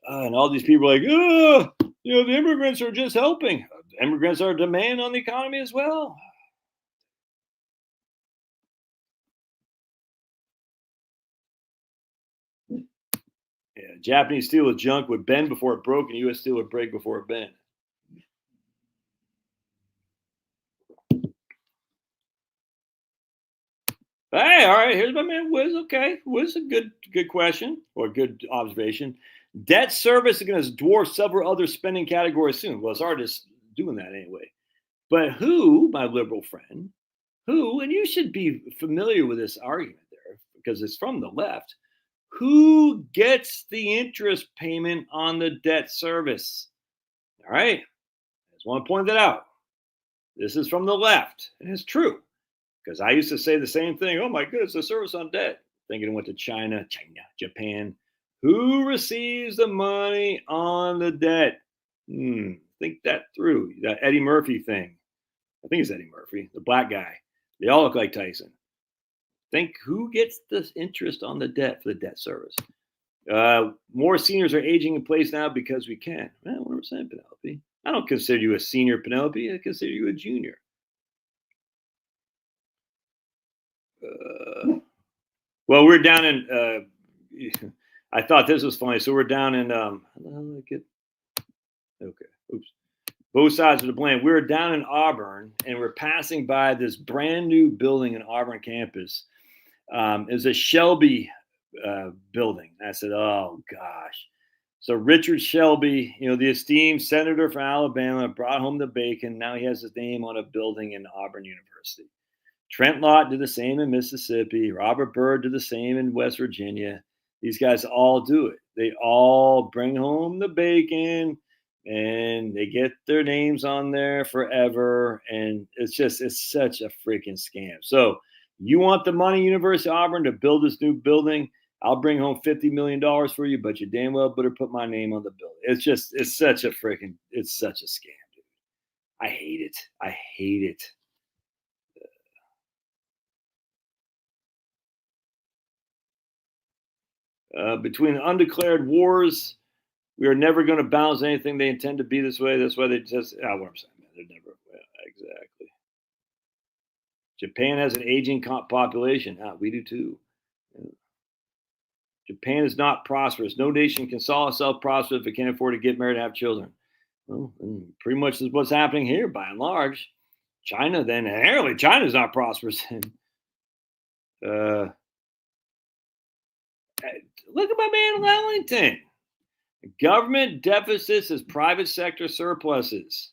And all these people are like, The immigrants are just helping. Immigrants are a demand on the economy as well. Yeah, Japanese steel was junk would bend before it broke, and U.S. steel would break before it bent. Hey, all right. Here's my man Wiz. Okay, Wiz, a good question or good observation. Debt service is going to dwarf several other spending categories soon. Well, it's already doing that anyway. But who, my liberal friend, who, and you should be familiar with this argument there because it's from the left. Who gets the interest payment on the debt service? All right, I just want to point that out. This is from the left, and it's true. Because I used to say the same thing. Oh my goodness, the service on debt. Thinking it went to China, Japan. Who receives the money on the debt? Think that through. That Eddie Murphy thing. I think it's Eddie Murphy, the black guy. They all look like Tyson. Think who gets the interest on the debt for the debt service? More seniors are aging in place now because we can. 100% Penelope. I don't consider you a senior, Penelope. I consider you a junior. Well, we're down in. I thought this was funny. So we're down in. Okay. Oops. Both sides of the blame. We were down in Auburn, and we're passing by this brand new building in Auburn campus. It's a Shelby building. I said, "Oh gosh." So Richard Shelby, the esteemed senator from Alabama, brought home the bacon. Now he has his name on a building in Auburn University. Trent Lott did the same in Mississippi. Robert Byrd did the same in West Virginia. These guys all do it. They all bring home the bacon and they get their names on there forever. And it's such a freaking scam. So you want the money, University of Auburn, to build this new building? I'll bring home $50 million for you, but you damn well better put my name on the building. It's such a scam, dude. I hate it. I hate it. Between the undeclared wars, we are never going to balance anything they intend to be this way. That's why they just, what I'm saying, man, they're never, exactly. Japan has an aging population. We do too. Yeah. Japan is not prosperous. No nation can solve itself prosperous if it can't afford to get married and have children. Well, pretty much is what's happening here by and large. China, then, apparently China's not prosperous. Look at my man Wellington. Government deficits as private sector surpluses.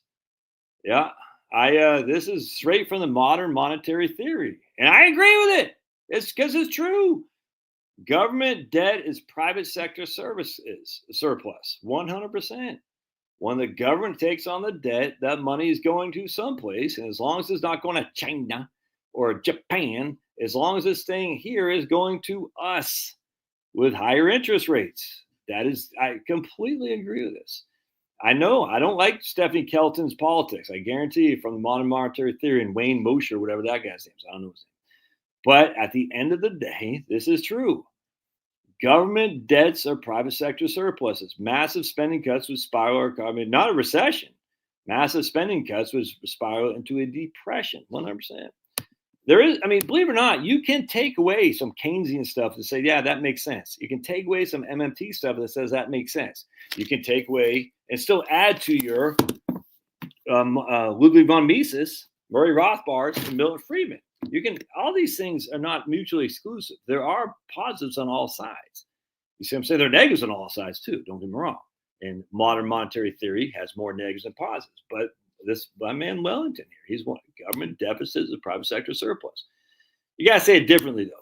Yeah, this is straight from the modern monetary theory, and I agree with it. It's because it's true. Government debt is private sector services surplus, 100%. When the government takes on the debt, that money is going to someplace, and as long as it's not going to China or Japan, as long as it's staying here, is going to us with higher interest rates. I completely agree with this. I know I don't like Stephanie Kelton's politics. I guarantee you, from the modern monetary theory and Wayne Mosher, whatever that guy's name is, I don't know his name. But at the end of the day, this is true. Government debts are private sector surpluses. Massive spending cuts would spiral our economy, not a recession. Massive spending cuts would spiral into a depression, 100%. There is, believe it or not, you can take away some Keynesian stuff to say, yeah, that makes sense. You can take away some MMT stuff that says that makes sense. You can take away and still add to your Ludwig von Mises, Murray Rothbard, and Milton Friedman. All these things are not mutually exclusive. There are positives on all sides. You see what I'm saying? There are negatives on all sides too, don't get me wrong. And modern monetary theory has more negatives than positives. But my man Wellington here, he's one government deficits of private sector surplus. You got to say it differently, though.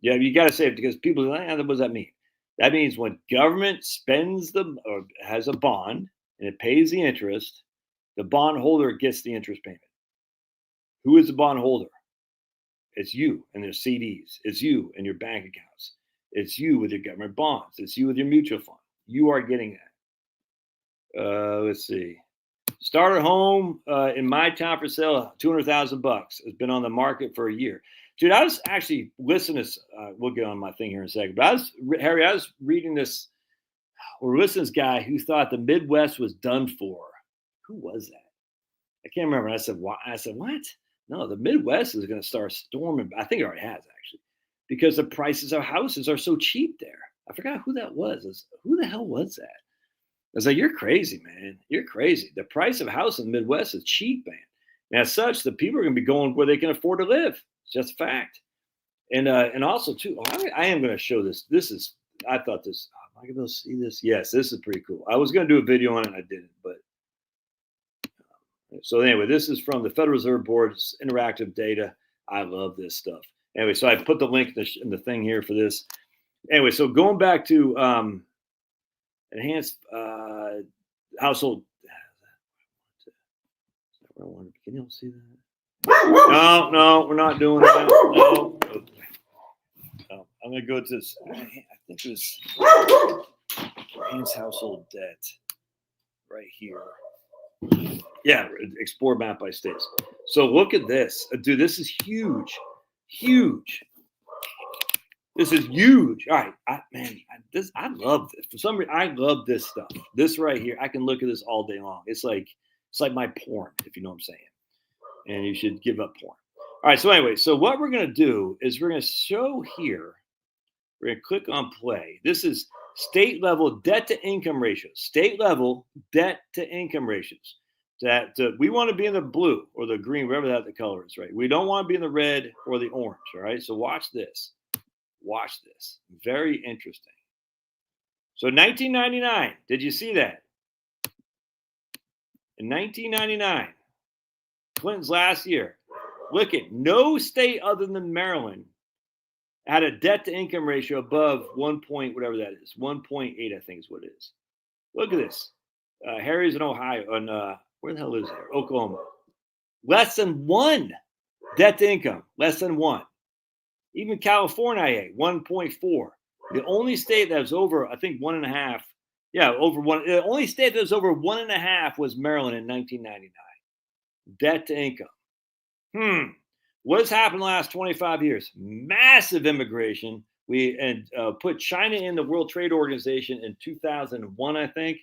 Yeah, you got to say it because people are like, what does that mean? That means when government spends or has a bond and it pays the interest, the bondholder gets the interest payment. Who is the bondholder? It's you and their CDs. It's you and your bank accounts. It's you with your government bonds. It's you with your mutual fund. You are getting that. Let's see. Starter home in my town for sale, $200,000. It's been on the market for a year. Dude, I was actually listening to. We'll get on my thing here in a second. But I was reading this. Or listen to this guy who thought the Midwest was done for. Who was that? I can't remember. And I said, "What?" I said, "What? No, the Midwest is going to start storming." I think it already has actually, because the prices of houses are so cheap there. I forgot who that was. Who the hell was that? I was like, "You're crazy, man. You're crazy. The price of a house in the Midwest is cheap, man. And as such, the people are going to be going where they can afford to live. It's just a fact." And also too, I am going to show this. This is, I thought this. Am I going to be able to see this? Yes, this is pretty cool. I was going to do a video on it, and I didn't. But so anyway, this is from the Federal Reserve Board's interactive data. I love this stuff. Anyway, so I put the link in the thing here for this. Anyway, so going back to enhanced household. Can you all see that? No, we're not doing that. No. I'm going to go to this. I think it was enhanced household debt right here. Yeah, explore map by states. So look at this. Dude, this is huge. Huge. This is huge. All right. I love this. For some reason, I love this stuff. This right here. I can look at this all day long. It's like my porn, if you know what I'm saying. And you should give up porn. All right. So anyway, so what we're going to do is we're going to show here. We're going to click on play. This is state level debt to income ratios. State level debt to income ratios. That we want to be in the blue or the green, wherever that the color is, right? We don't want to be in the red or the orange. All right. So watch this. Watch this. Very interesting. So 1999. Did you see that? In 1999, Clinton's last year. Look at no state other than Maryland had a debt to income ratio above 1 point, whatever that is. 1.8, I think is what it is. Look at this. Harry's in Ohio. And where the hell is there? Oklahoma. Less than 1 debt to income. Less than 1. Even California, 1.4. The only state that was over, I think, 1.5. Yeah, over 1. The only state that was over 1.5 was Maryland in 1999. Debt to income. What has happened in the last 25 years? Massive immigration. We put China in the World Trade Organization in 2001, I think.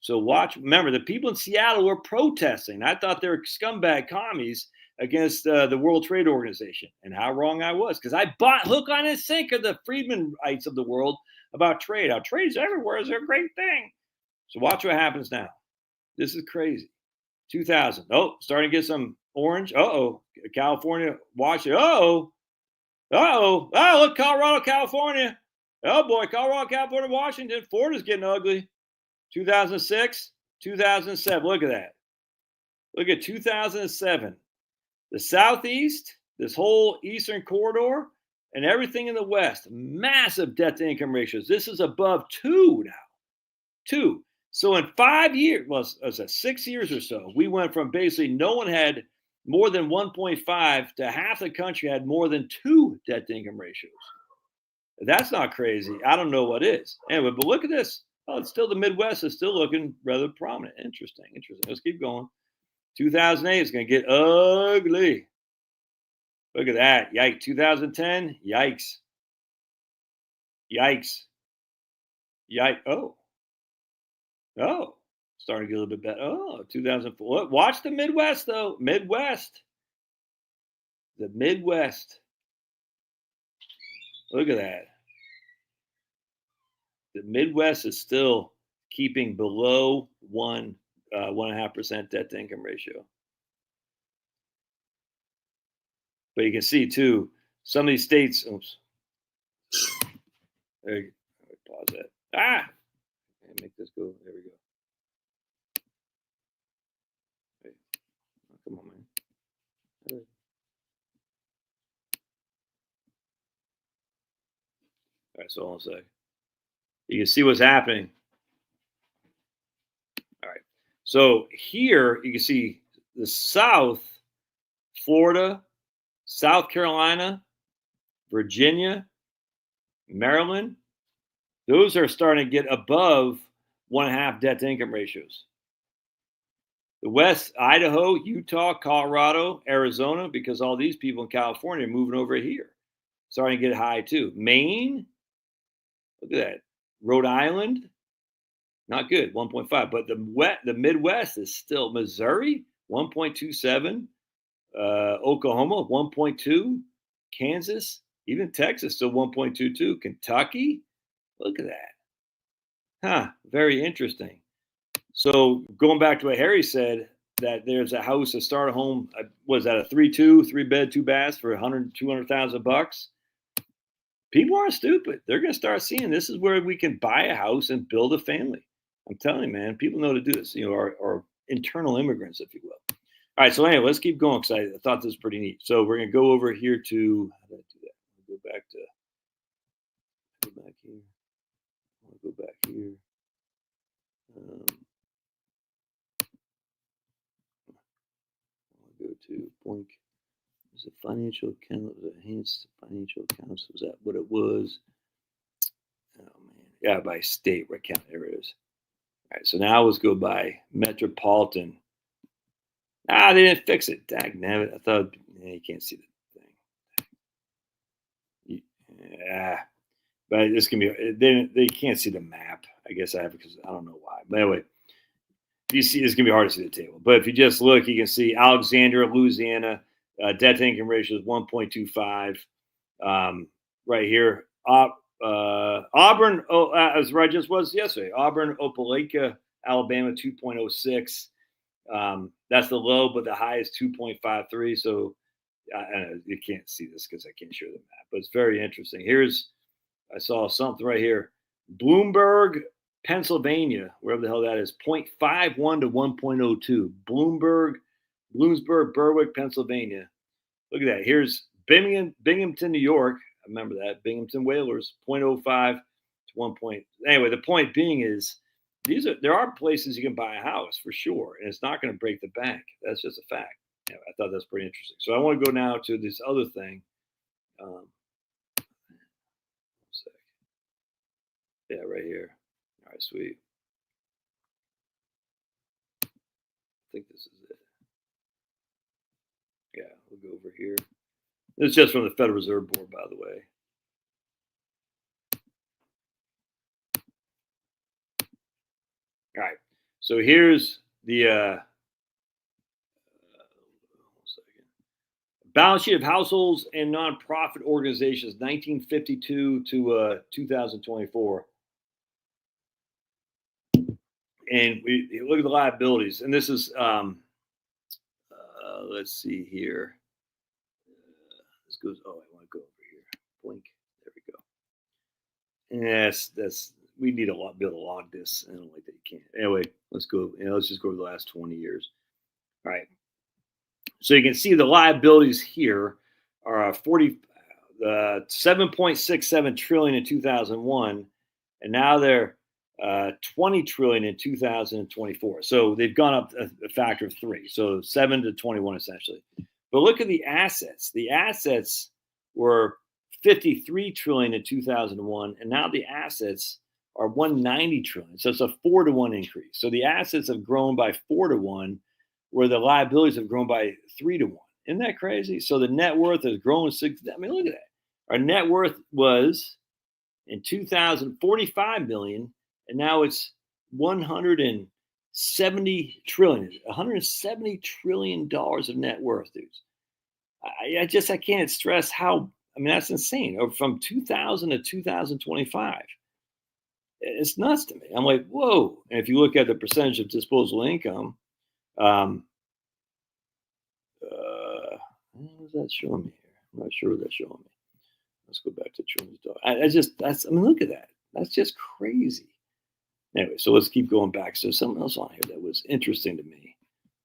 So remember, the people in Seattle were protesting. I thought they were scumbag commies against the World Trade Organization. And how wrong I was, because I bought hook, line, and sinker the Friedmanites of the world about trade. How trade's everywhere is a great thing. So watch what happens now. This is crazy. 2000. Oh, starting to get some orange. California, Washington. Oh, look, Colorado, California. Oh, boy, Colorado, California, Washington. Florida's getting ugly. 2006, 2007. Look at that. Look at 2007. The Southeast, this whole Eastern corridor, and everything in the West, massive debt to income ratios. This is above 2 now. 2. So in 5 years, well, it was 6 years or so, we went from basically no one had more than 1.5 to half the country had more than 2 debt to income ratios. If that's not crazy, I don't know what is. Anyway, but look at this. Oh, it's still the Midwest is still looking rather prominent. Interesting. Let's keep going. 2008 is going to get ugly. Look at that. Yikes. 2010. Yikes. Oh. Starting to get a little bit better. Oh, 2004. Watch the Midwest, though. The Midwest. Look at that. The Midwest is still keeping below 1.5% debt to income ratio. But you can see too, some of these states. Oops. There you go. Pause that. Make this go. There we go. Hey. Oh, come on, man. All right, so hold on a sec. You can see what's happening. All right. So here you can see the South, Florida, South Carolina, Virginia, Maryland. Those are starting to get above 1.5 debt to income ratios. The West, Idaho, Utah, Colorado, Arizona, because all these people in California are moving over here. Starting to get high too. Maine, look at that. Rhode Island, Not good, 1.5. But the Midwest is still Missouri, 1.27. Oklahoma, 1.2. Kansas, even Texas, still 1.22. Kentucky, look at that. Huh, very interesting. So going back to what Harry said, that there's a house, a starter home, was that a 3 bed, 2 baths for 200,000 bucks? People aren't stupid. They're going to start seeing this is where we can buy a house and build a family. I'm telling you, man, people know to do this. Our internal immigrants, if you will. All right, so anyway, let's keep going because I thought this was pretty neat. So we're going to go over here to, how did I do that? Go back here. I'll go back here. I'll go to Boink. Was it financial account? Was it enhanced financial accounts? Was that what it was? Oh man, yeah, by state. What county? There it is. All right, so now let's go by metropolitan. They didn't fix it. Dagnabbit. I thought you can't see the thing. Yeah, but this can be. They can't see the map. I guess I have because I don't know why. But anyway, if you see, it's gonna be hard to see the table. But if you just look, you can see Alexandria, Louisiana, debt to income ratio is 1.25. Right here, Auburn. As right just was yesterday. Auburn, Opelika, Alabama, 2.06. That's the low, but the high is 2.53. So you can't see this because I can't show the map, but it's very interesting. I saw something right here. Bloomberg, Pennsylvania, wherever the hell that is, 0.51 to 1.02. Bloomsburg, Berwick, Pennsylvania. Look at that. Here's Binghamton, New York. I remember that. Binghamton Whalers, 0.05 to 1. Anyway, the point being is there are places you can buy a house for sure, and it's not going to break the bank. That's just a fact. Yeah, I thought that's pretty interesting. So I want to go now to this other thing. Yeah, right here. All right, sweet. I think this is it. Yeah, we'll go over here. This is just from the Federal Reserve Board, by the way. All right. So here's the balance sheet of households and nonprofit organizations, 1952 to 2024. And we look at the liabilities. And this is, let's see here. This goes, I want to go over here. Blink. There we go. Yes, we need a lot, build a log this. I don't like that you can't. Anyway, let's go. Let's just go over the last 20 years. All right. So you can see the liabilities here are 7.67 trillion in 2001, and now they're 20 trillion in 2024. So they've gone up a factor of 3. So 7 to 21 essentially. But look at the assets. The assets were 53 trillion in 2001, and now the assets are 190 trillion. So it's a 4 to 1 increase. So the assets have grown by 4 to 1, where the liabilities have grown by 3 to 1. Isn't that crazy? So the net worth has grown 6. I mean, look at that. Our net worth was in 2045 million, and now it's 170 trillion. 170 trillion dollars of net worth, dudes. I can't stress how. I mean, that's insane. From 2000 to 2025, it's nuts to me. I'm like, whoa. And if you look at the percentage of disposable income, what is that showing me here? I'm not sure what that's showing me. Let's go back to Trillions Dog. I mean, look at that. That's just crazy. Anyway, so let's keep going back. So something else on here that was interesting to me.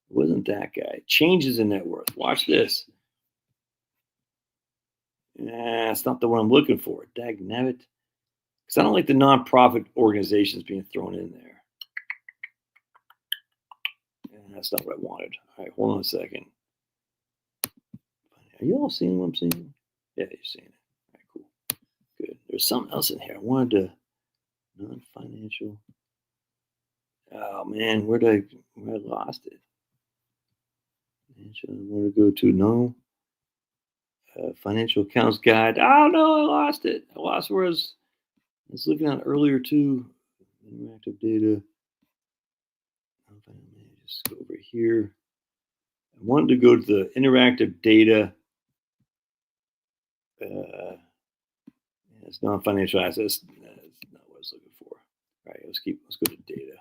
It wasn't that guy. Changes in net worth. Watch this. Nah, it's not the one I'm looking for. Dagnabbit. Because I don't like the nonprofit organizations being thrown in there. That's not what I wanted. All right, hold on a second. Are you all seeing what I'm seeing? Yeah, you're seeing it. All right, cool. Good. There's something else in here. I wanted to non-financial. Oh man, where I lost it? Financial. I want to go to financial accounts guide. Oh no, I lost it. I lost where I was looking at earlier too. interactive data. Let me just go over here. I wanted to go to the interactive data. It's non-financial assets. That's not what I was looking for. All right, let's go to data.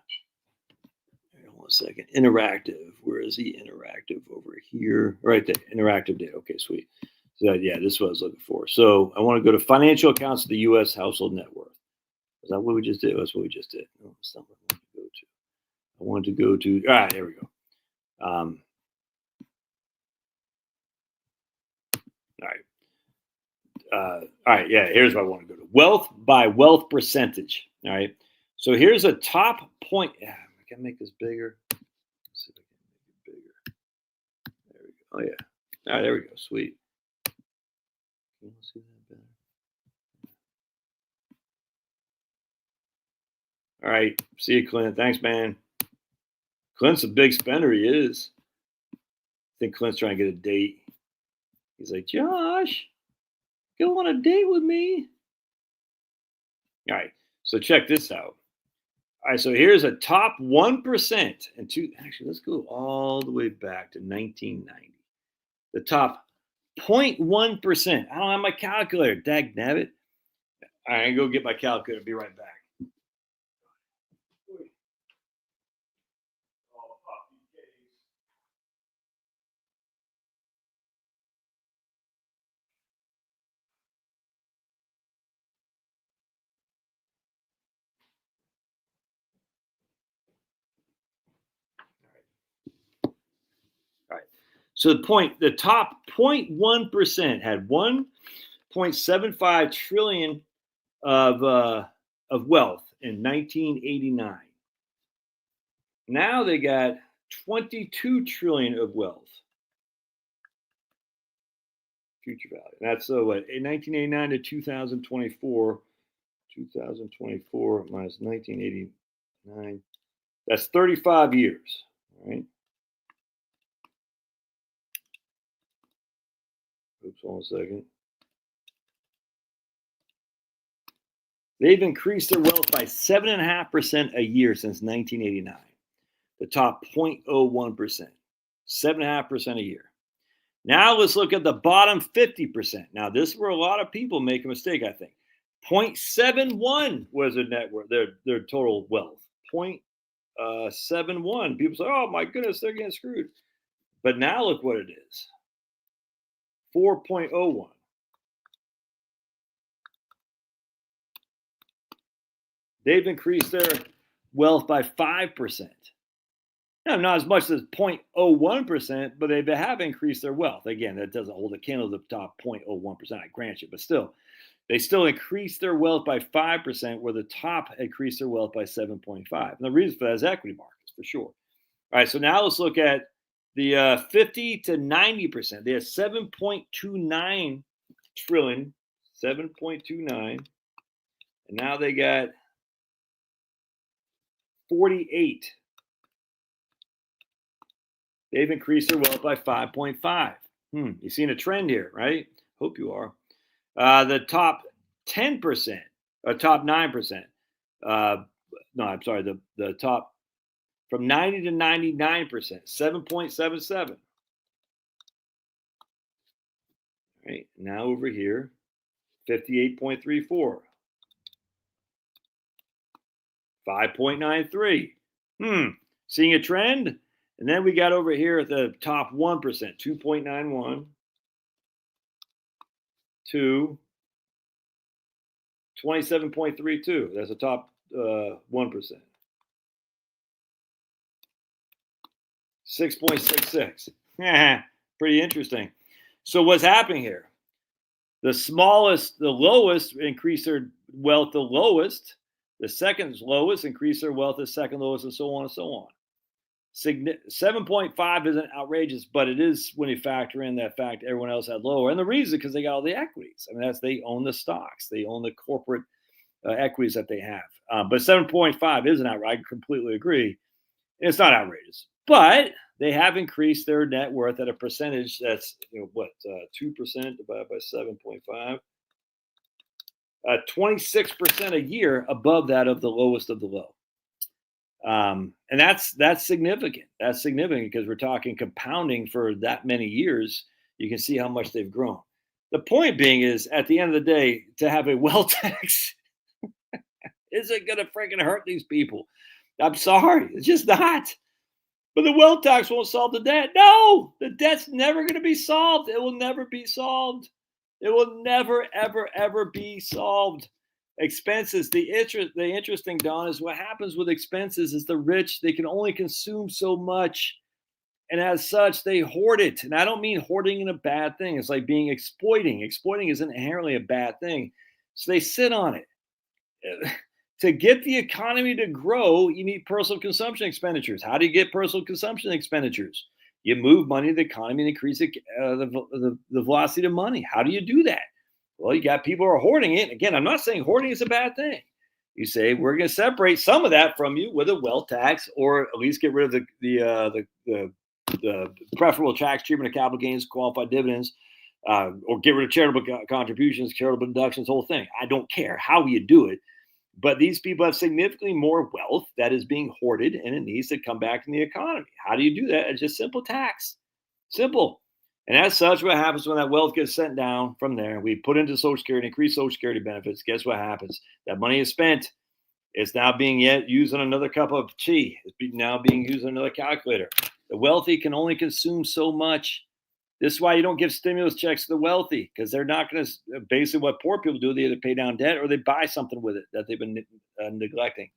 Hold on a second. Interactive. Where is the interactive? Over here. Right there. Interactive data. Okay, sweet. So yeah, this is what I was looking for. So I want to go to financial accounts of the U.S. household net worth. Is that what we just did? That's what we just did. No, that's not what I wanted to go to. All right, here we go. All right. All right, yeah, here's what I want to go to. Wealth by wealth percentage. All right. So here's a top point. Yeah, I can make this bigger. Let's see if I can make it bigger. There we go. Oh, yeah. All right, there we go. Sweet. Can you see that better? All right. See you, Clint. Thanks, man. Clint's a big spender. He is. I think Clint's trying to get a date. He's like, Josh, go on a date with me. All right. So check this out. All right. So here's a top 1% and two. Actually, let's go all the way back to 1990. The top 0.1%. I don't have my calculator. Dag nabbit. All right. I go get my calculator. Be right back. All right. So the top 0.1% had 1.75 trillion of wealth in 1989. Now they got 22 trillion of wealth. Future value. That's what, in 1989 to 2024. 2024 minus 1989. That's 35 years. All right. Oops, hold on a second. They've increased their wealth by 7.5% a year since 1989. The top 0.01%, 7.5% a year. Now let's look at the bottom 50%. Now this is where a lot of people make a mistake, I think. 0.71 was their net worth, their total wealth. 0.71. People say, oh my goodness, they're getting screwed. But now look what it is. 4.01. They've increased their wealth by 5%. Now, not as much as 0.01%, but they have increased their wealth. Again, that doesn't hold a candle to the top 0.01%, I grant you, but still, they still increased their wealth by 5%, where the top increased their wealth by 7.5%. And the reason for that is equity markets, for sure. All right, so now let's look at the 50 to 90%. They have 7.29 trillion, 7.29, and now they got 48. They've increased their wealth by 5.5. You've seen a trend here, right? Hope you are. The top 10%, or top 9%. No, I'm sorry. The top from 90 to 99%, 7.77. Right now over here, 58.34, 5.93. Seeing a trend? And then we got over here at the top 1%, 2.91, 2, 27.32. That's the top 1%. 6.66. Pretty interesting. So what's happening here? The lowest increase their wealth the lowest. The second lowest increase their wealth the second lowest, and so on and so on. 7.5 isn't outrageous, but it is when you factor in that fact everyone else had lower. And the reason, because they got all the equities. I mean, they own the stocks. They own the corporate equities that they have. But 7.5 isn't outrageous. I completely agree. It's not outrageous. But they have increased their net worth at a percentage that's, 2% divided by 7.5. 26% a year above that of the lowest of the low. And that's significant. That's significant because we're talking compounding for that many years. You can see how much they've grown. The point being is, at the end of the day, to have a wealth tax isn't going to freaking hurt these people. I'm sorry, it's just not. But the wealth tax won't solve the debt. No, the debt's never going to be solved. It will never be solved. It will never, ever, ever be solved. Expenses, the interesting, Don, is what happens with expenses is the rich, they can only consume so much. And as such, they hoard it. And I don't mean hoarding in a bad thing. It's like being exploiting. Exploiting isn't inherently a bad thing. So they sit on it. To get the economy to grow, you need personal consumption expenditures. How do you get personal consumption expenditures? You move money to the economy and increase the velocity of money. How do you do that? Well, you got people who are hoarding it. Again, I'm not saying hoarding is a bad thing. You say we're going to separate some of that from you with a wealth tax, or at least get rid of the preferable tax treatment of capital gains, qualified dividends, or get rid of charitable contributions, charitable deductions, whole thing. I don't care how you do it. But these people have significantly more wealth that is being hoarded, and it needs to come back in the economy. How do you do that? It's just simple tax. Simple. And as such, what happens when that wealth gets sent down from there, we put into Social Security, increase Social Security benefits. Guess what happens? That money is spent. It's now being used on another cup of tea. It's now being used on another calculator. The wealthy can only consume so much. This is why you don't give stimulus checks to the wealthy, because they're not going to, basically what poor people do, they either pay down debt or they buy something with it that they've been neglecting.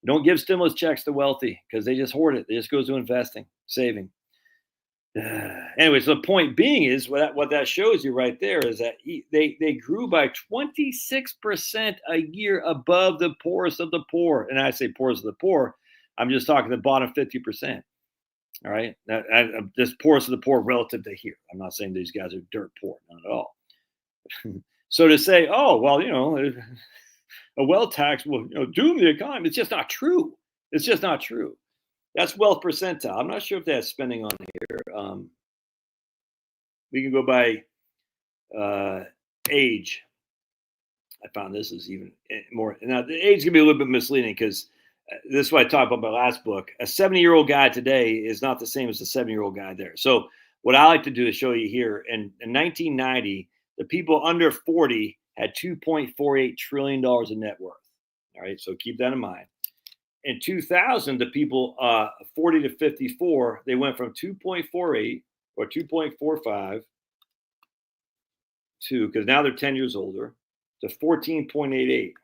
You don't give stimulus checks to wealthy because they just hoard it. They just go to investing, saving. Anyway, so the point being is what that shows you right there is that they grew by 26% a year above the poorest of the poor. And I say poorest of the poor, I'm just talking the bottom 50%. All right. I'm just poorest of the poor relative to here. I'm not saying these guys are dirt poor, not at all. So to say, oh, well, a wealth tax will doom the economy, it's just not true. It's just not true. That's wealth percentile. I'm not sure if that's spending on here. We can go by age. I found this is even more. Now, the age can be a little bit misleading because this is what I talked about in my last book. A 70-year-old guy today is not the same as a 7-year-old guy there. So what I like to do is show you here. In 1990, the people under 40 had $2.48 trillion in net worth. All right, so keep that in mind. In 2000, the people 40 to 54, they went from 2.48 or 2.45 to, because now they're 10 years older, to 14.88.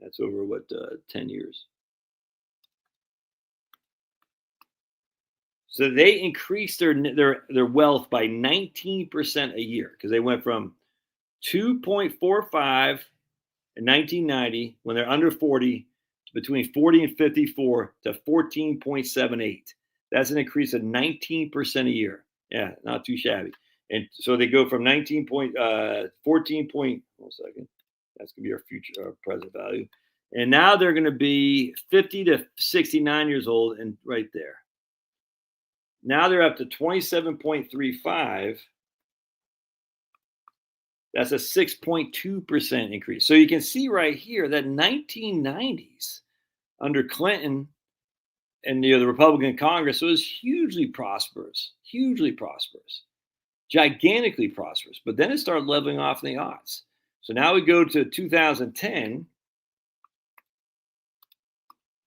That's over 10 years. So they increased their wealth by 19% a year, because they went from 2.45 in 1990 when they're under 40 to between 40 and 54 to 14.78. That's an increase of 19% a year. Yeah, not too shabby. And so they go from 14 point. 1 second. That's going to be our future, our present value. And now they're going to be 50 to 69 years old, and right there. Now they're up to 27.35. That's a 6.2% increase. So you can see right here that 1990s under Clinton and the Republican Congress was hugely prosperous, gigantically prosperous. But then it started leveling off in the odds. So now we go to 2010,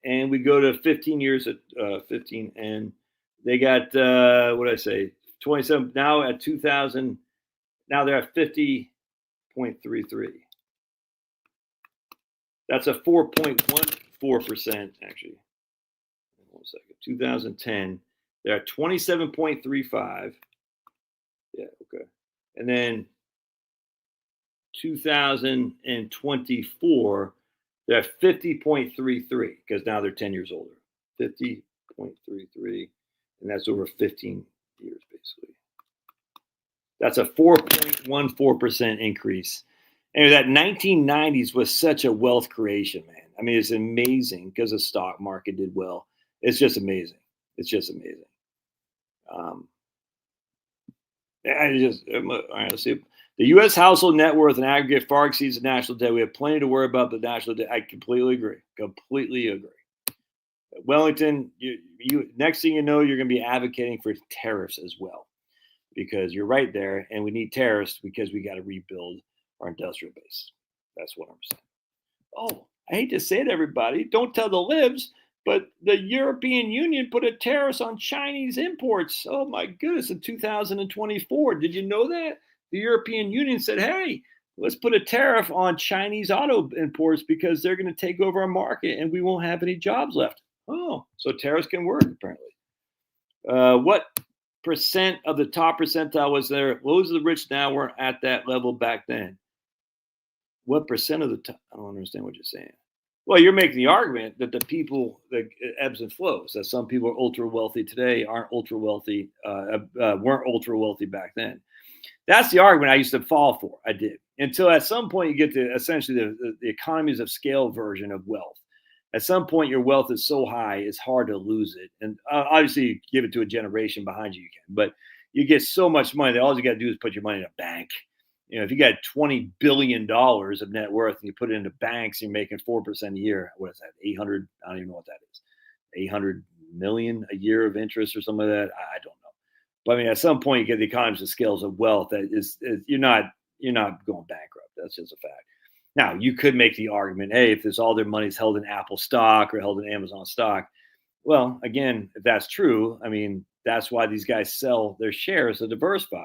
and we go to 15 years at 15, and they got what did I say? 27. Now at 2000, now they're at 50.33. That's a 4.14% actually. 1 second. 2010, they're at 27.35. Yeah, okay. And then 2024, they're at 50.33 because now they're 10 years older. 50.33, and that's over 15 years basically. That's a 4.14% increase. And that 1990s was such a wealth creation, man. I mean, it's amazing because the stock market did well. It's just amazing. It's just amazing. All right, let's see. The U.S. household net worth in aggregate far exceeds the national debt. We have plenty to worry about the national debt. I completely agree. Wellington, you next thing you know, you're going to be advocating for tariffs as well because you're right there, and we need tariffs because we got to rebuild our industrial base. That's what I'm saying. Oh, I hate to say it, everybody. Don't tell the libs, but the European Union put a tariff on Chinese imports. Oh my goodness, in 2024. Did you know that? The European Union said, hey, let's put a tariff on Chinese auto imports because they're going to take over our market and we won't have any jobs left. Oh, so tariffs can work, apparently. What percent of the top percentile was there? Loads of the rich now weren't at that level back then. What percent of the top? I don't understand what you're saying. Well, you're making the argument that the people, that ebbs and flows, that some people are ultra wealthy today aren't ultra wealthy, weren't ultra wealthy back then. That's the argument I used to fall for. I did until at some point you get to essentially the economies of scale version of wealth. At some point, your wealth is so high, it's hard to lose it. And obviously, you give it to a generation behind you, you can. But you get so much money that all you got to do is put your money in a bank. You know, if you got $20 billion of net worth and you put it into banks, you're making 4% a year. What is that? 800? I don't even know what that is. 800 million a year of interest or something like that. I don't know. But I mean, at some point, you get the economies of scales of wealth that is you're not going bankrupt. That's just a fact. Now, you could make the argument, hey, if all their money is held in Apple stock or held in Amazon stock, well, again, if that's true, I mean, that's why these guys sell their shares to diversify.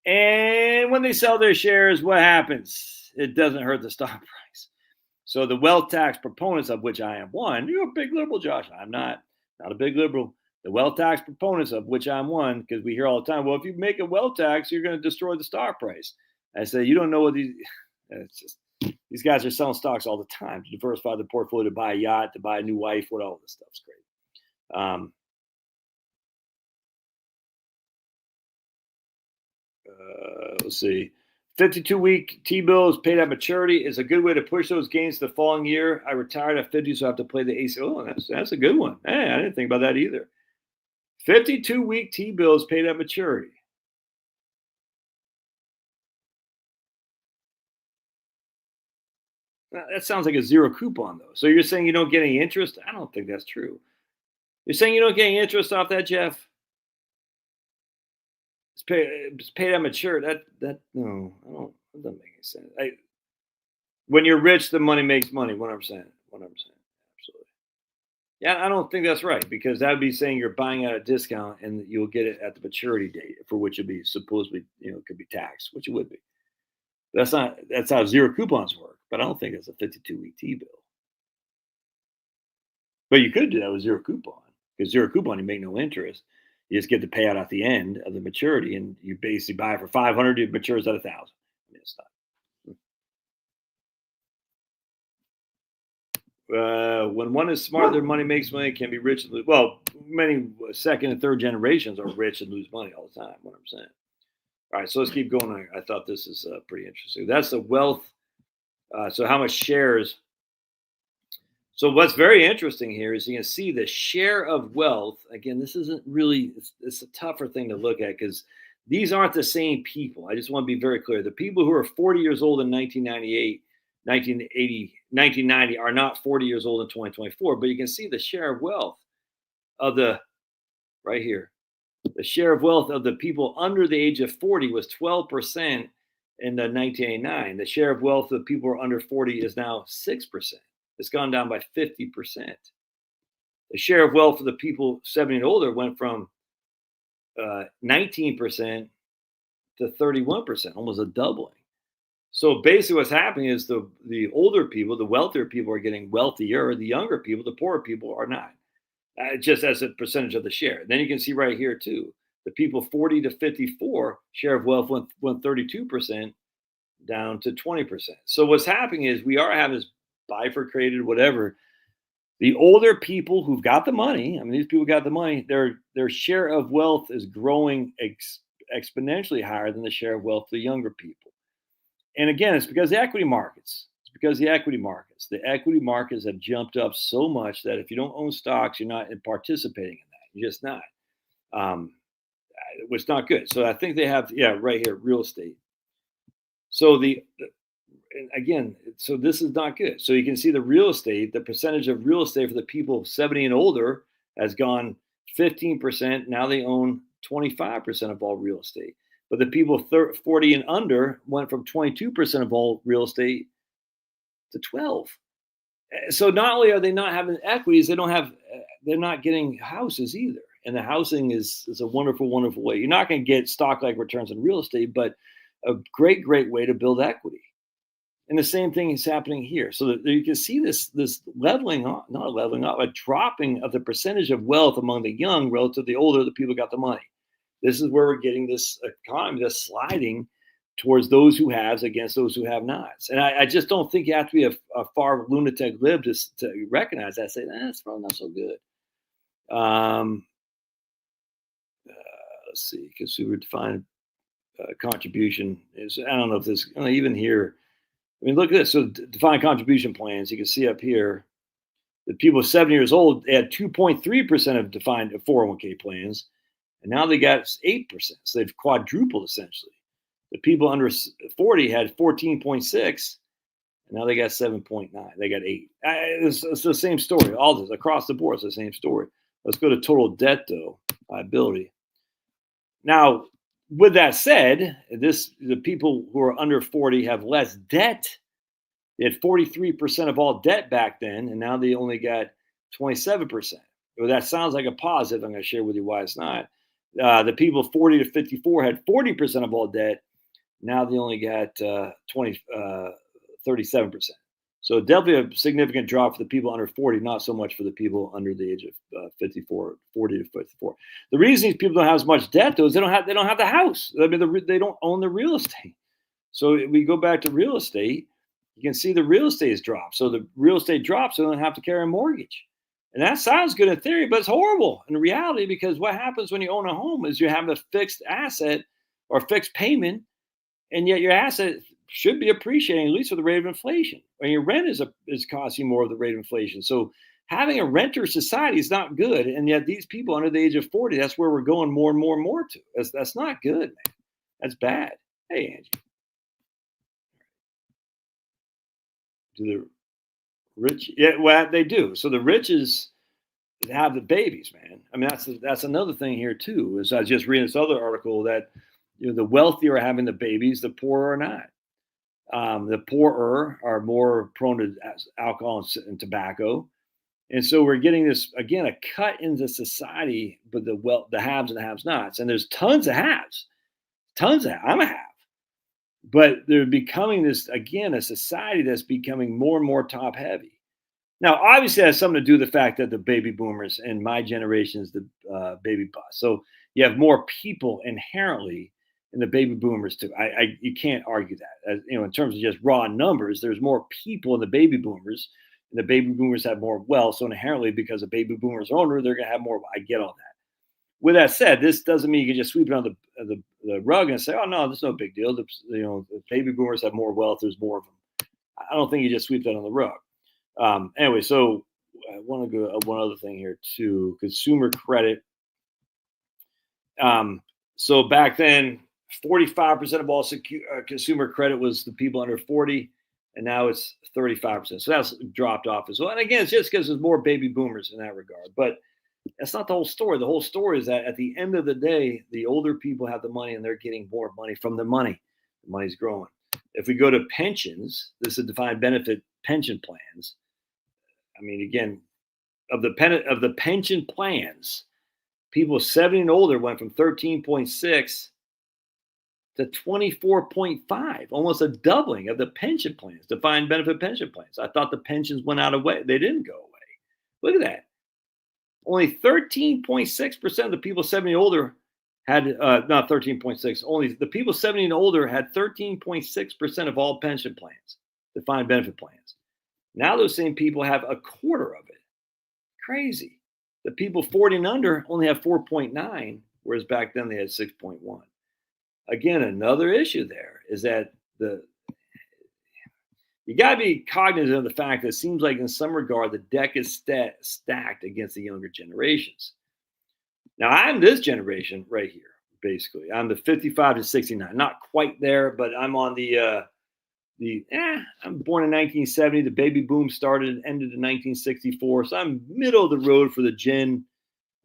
And when they sell their shares, what happens? It doesn't hurt the stock price. So the wealth tax proponents, of which I am one, you're a big liberal, Josh. I'm not a big liberal. The wealth tax proponents, of which I'm one, because we hear all the time, well, if you make a wealth tax, you're going to destroy the stock price. I say, you don't know what these guys are selling stocks all the time to diversify the portfolio, to buy a yacht, to buy a new wife, what all this stuff's great. Let's see. 52-week T-bills paid at maturity is a good way to push those gains the following year. I retired at 50, so I have to play the AC. Oh, that's a good one. Hey, I didn't think about that either. 52-week T-bills paid at maturity. That sounds like a zero coupon, though. So you're saying you don't get any interest? I don't think that's true. You're saying you don't get any interest off that, Jeff? It's paid at maturity. No, I don't. That doesn't make any sense. When you're rich, the money makes money. 100%. 100%. Absolutely. Yeah, I don't think that's right because that would be saying you're buying at a discount and you'll get it at the maturity date for which it'd be supposedly, could be taxed, which it would be. That's how zero coupons work. But I don't think it's a 52-week T-bill. But you could do that with zero coupon because zero coupon, you make no interest. You just get the payout at the end of the maturity, and you basically buy it for 500. It matures at 1,000. I mean, it's not. When one is smart, their money makes money. Can be rich and lose. Well, many second and third generations are rich and lose money all the time. 100%. All right, so let's keep going. I thought this is pretty interesting. That's the wealth. So how much shares? So what's very interesting here is you can see the share of wealth. Again, this isn't really, it's a tougher thing to look at because these aren't the same people. I just want to be very clear. The people who are 40 years old in 1998, 1980, 1990 are not 40 years old in 2024, but you can see the share of wealth of right here. The share of wealth of the people under the age of 40 was 12% in 1989. The share of wealth of people who are under 40 is now 6%. It's gone down by 50%. The share of wealth of the people 70 and older went from 19% to 31%, almost a doubling. So basically what's happening is the older people, the wealthier people are getting wealthier. The younger people, the poorer people are not. Just as a percentage of the share. Then you can see right here too, the people 40 to 54 share of wealth went 32% down to 20%. So what's happening is we are having this bifurcated, whatever. The older people who've got the money, I mean, these people got the money, their share of wealth is growing exponentially higher than the share of wealth of the younger people. And again, it's because the equity markets. The equity markets have jumped up so much that if you don't own stocks, you're not participating in that. You're just not. Which is not good. So I think they have, right here, real estate. So And again, so this is not good. So you can see the real estate, the percentage of real estate for the people 70 and older has gone 15%. Now they own 25% of all real estate. But the people 40 and under went from 22% of all real estate to 12. So not only are they not having equities, they're not getting houses either. And the housing is a wonderful, wonderful way. You're not going to get stock like returns in real estate, but a great, great way to build equity. And the same thing is happening here. So that you can see this leveling off, not leveling off, a dropping of the percentage of wealth among the young relative to the older, the people got the money. This is where we're getting this economy that's sliding towards those who have against those who have nots. And I just don't think you have to be a far lunatic lib to recognize that. Say, that's probably not so good. Let's see, consumer defined contribution is, I don't know if this, even here, I mean, look at this. So defined contribution plans, you can see up here, the people 70 years old, they had 2.3% of defined 401k plans, and now they got 8%. So they've quadrupled essentially. The people under 40 had 14.6, and now they got 7.9. They got 8. It's the same story. All this across the board, it's the same story. Let's go to total debt, though, liability. Now, with that said, the people who are under 40 have less debt. They had 43% of all debt back then, and now they only got 27%. Well, that sounds like a positive. I'm going to share with you why it's not. The people 40 to 54 had 40% of all debt. Now they only got 37%. So definitely a significant drop for the people under 40, not so much for the people under the age of 40 to 54. The reason these people don't have as much debt, though, is they don't have the house. I mean, they don't own the real estate. So we go back to real estate. You can see the real estate has dropped. So the real estate drops, so they don't have to carry a mortgage. And that sounds good in theory, but it's horrible in reality, because what happens when you own a home is you have a fixed asset or fixed payment, and yet your asset should be appreciating, at least with the rate of inflation. And your rent is costing more of the rate of inflation. So having a renter society is not good. And yet these people under the age of 40, that's where we're going more and more and more to. That's not good, man. That's bad. Hey, Angie. Do the rich? Yeah, well, they do. So the riches have the babies, man. I mean, that's another thing here too. Is I was just reading this other article that the wealthier are having the babies, the poorer are not. The poorer are more prone to alcohol and tobacco, and so we're getting this again, a cut into society, but the haves and the have-nots, and there's tons of haves, I'm a have, but they're becoming this again, a society that's becoming more and more top heavy. Now, obviously, it has something to do with the fact that the baby boomers and my generation is the baby bust. So you have more people inherently in the baby boomers too. You can't argue that. In terms of just raw numbers, there's more people in the baby boomers, and the baby boomers have more wealth. So inherently, because the baby boomers are older, they're going to have more. I get all that. With that said, this doesn't mean you can just sweep it on the rug and say, "Oh no, this is no big deal." The baby boomers have more wealth. There's more of them. I don't think you just sweep that on the rug. Anyway, so I want to go one other thing here too. Consumer credit. So back then, 45% of all consumer credit was the people under 40, and now it's 35%. So that's dropped off as well. And again, it's just because there's more baby boomers in that regard. But that's not the whole story. The whole story is that at the end of the day, the older people have the money, and they're getting more money from the money. The money's growing. If we go to pensions, this is defined benefit pension plans. I mean, again, of the pension plans, people 70 and older went from 13.6 to 24.5, almost a doubling of the pension plans, defined benefit pension plans. I thought the pensions went out of way. They didn't go away. Look at that. Only 13.6% of the people 70 and older had, not 13.6, only the people 70 and older had 13.6% of all pension plans, defined benefit plans. Now those same people have a quarter of it. Crazy. The people 40 and under only have 4.9, whereas back then they had 6.1. Again, another issue there is that you got to be cognizant of the fact that it seems like in some regard the deck is stacked against the younger generations. Now, I'm this generation right here, basically. I'm the 55 to 69. Not quite there, but I'm on the I'm born in 1970. The baby boom started and ended in 1964. So I'm middle of the road for the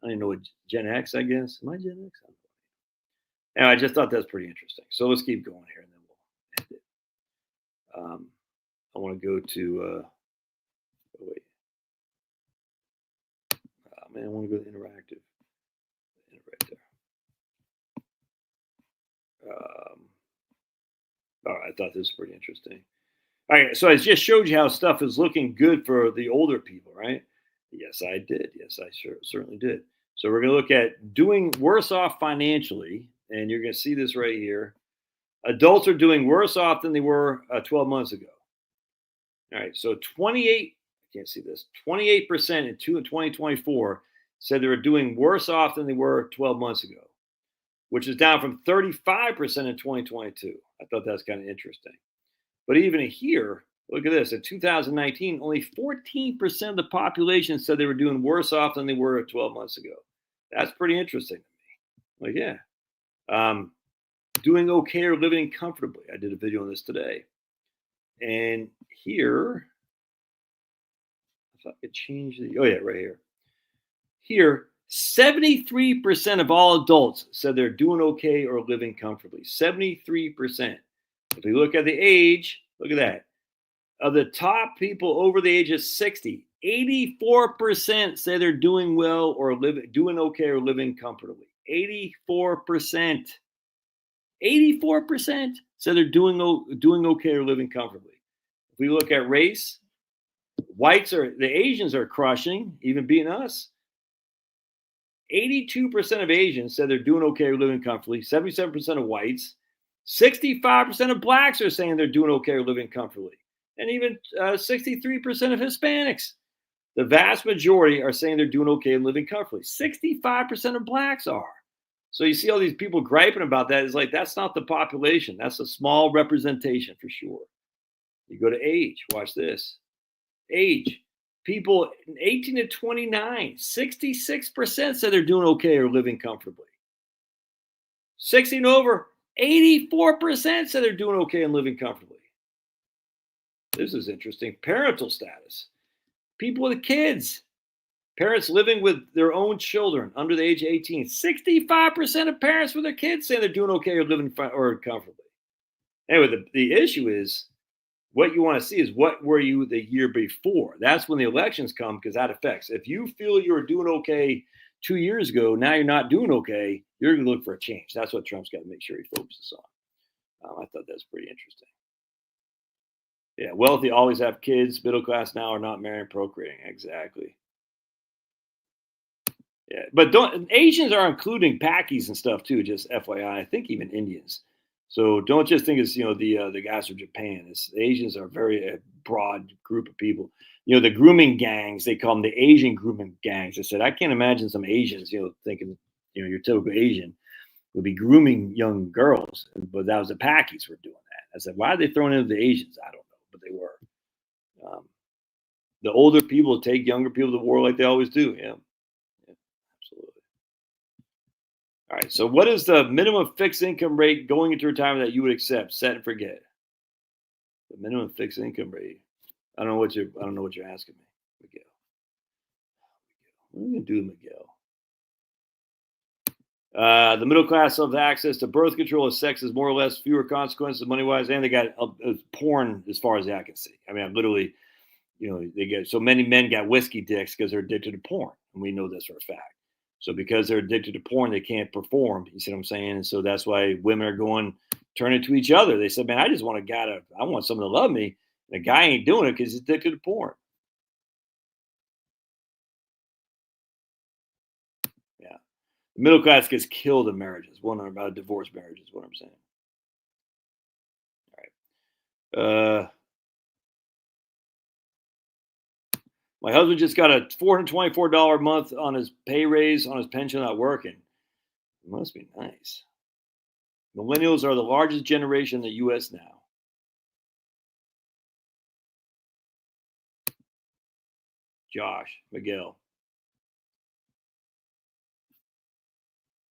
I don't know what Gen X, I guess. Am I Gen X? Anyway, I just thought that's pretty interesting. So let's keep going here and then we'll end it. I want to go to, oh wait, man, I want to go to interactive. Right there. All right, I thought this was pretty interesting. All right, so I just showed you how stuff is looking good for the older people, right? Yes, I did. Yes, I certainly did. So we're going to look at doing worse off financially, and you're going to see this right here. Adults are doing worse off than they were 12 months ago. All right, so 28, I can't see this, 28% in 2024 said they were doing worse off than they were 12 months ago, which is down from 35% in 2022. I thought that's kind of interesting. But even here, look at this. In 2019, only 14% of the population said they were doing worse off than they were 12 months ago. That's pretty interesting to me. Like, yeah. Doing okay or living comfortably. I did a video on this today. And here, if I could change oh yeah, right here. Here, 73% of all adults said they're doing okay or living comfortably. 73%. If we look at the age, look at that. Of the top people over the age of 60, 84% say they're doing well or doing okay or living comfortably. 84%. 84% say they're doing okay or living comfortably. If we look at race, the Asians are crushing, even beating us. 82% of Asians said they're doing okay or living comfortably. 77% of whites. 65% of blacks are saying they're doing okay or living comfortably. And even 63% of Hispanics. The vast majority are saying they're doing okay and living comfortably. 65% of blacks are. So you see all these people griping about that. It's like, that's not the population. That's a small representation for sure. You go to age. Watch this. Age. People 18 to 29, 66% said they're doing okay or living comfortably. 60 and over, 84% said they're doing okay and living comfortably. This is interesting. Parental status. People with kids. Parents living with their own children under the age of 18. 65% of parents with their kids saying they're doing okay or living or comfortably. Anyway, the issue is, what you want to see is what were you the year before? That's when the elections come, because that affects. If you feel you were doing okay 2 years ago, now you're not doing okay, you're going to look for a change. That's what Trump's got to make sure he focuses on. I thought that's pretty interesting. Yeah, wealthy always have kids. Middle class now are not marrying, procreating. Exactly. Yeah, but Asians are including Pakis and stuff too. Just FYI, I think even Indians. So don't just think it's the guys from Japan. The Asians are a broad group of people. The grooming gangs, they call them the Asian grooming gangs. I said I can't imagine some Asians thinking your typical Asian would be grooming young girls, but that was the Pakis were doing that. I said, why are they throwing into the Asians? I don't know, but they were. The older people take younger people to war like they always do. Yeah, absolutely. All right. So, what is the minimum fixed income rate going into retirement that you would accept? Set and forget. The minimum fixed income rate. I don't know what you're asking me, Miguel. What are we gonna do, Miguel? The middle class has access to birth control and sex is more or less fewer consequences money wise, and they got porn as far as I can see. I mean, literally, they get so many men got whiskey dicks because they're addicted to porn, and we know this for a fact. So because they're addicted to porn, they can't perform. You see what I'm saying? And so that's why women are turning to each other. They said, "Man, I just want I want someone to love me." And the guy ain't doing it because he's addicted to porn. Yeah, the middle class gets killed in marriages. One about divorce marriages. Is what I'm saying. All right. My husband just got a $424 a month on his pay raise on his pension, not working. It must be nice. Millennials are the largest generation in the U.S. now. Josh, Miguel.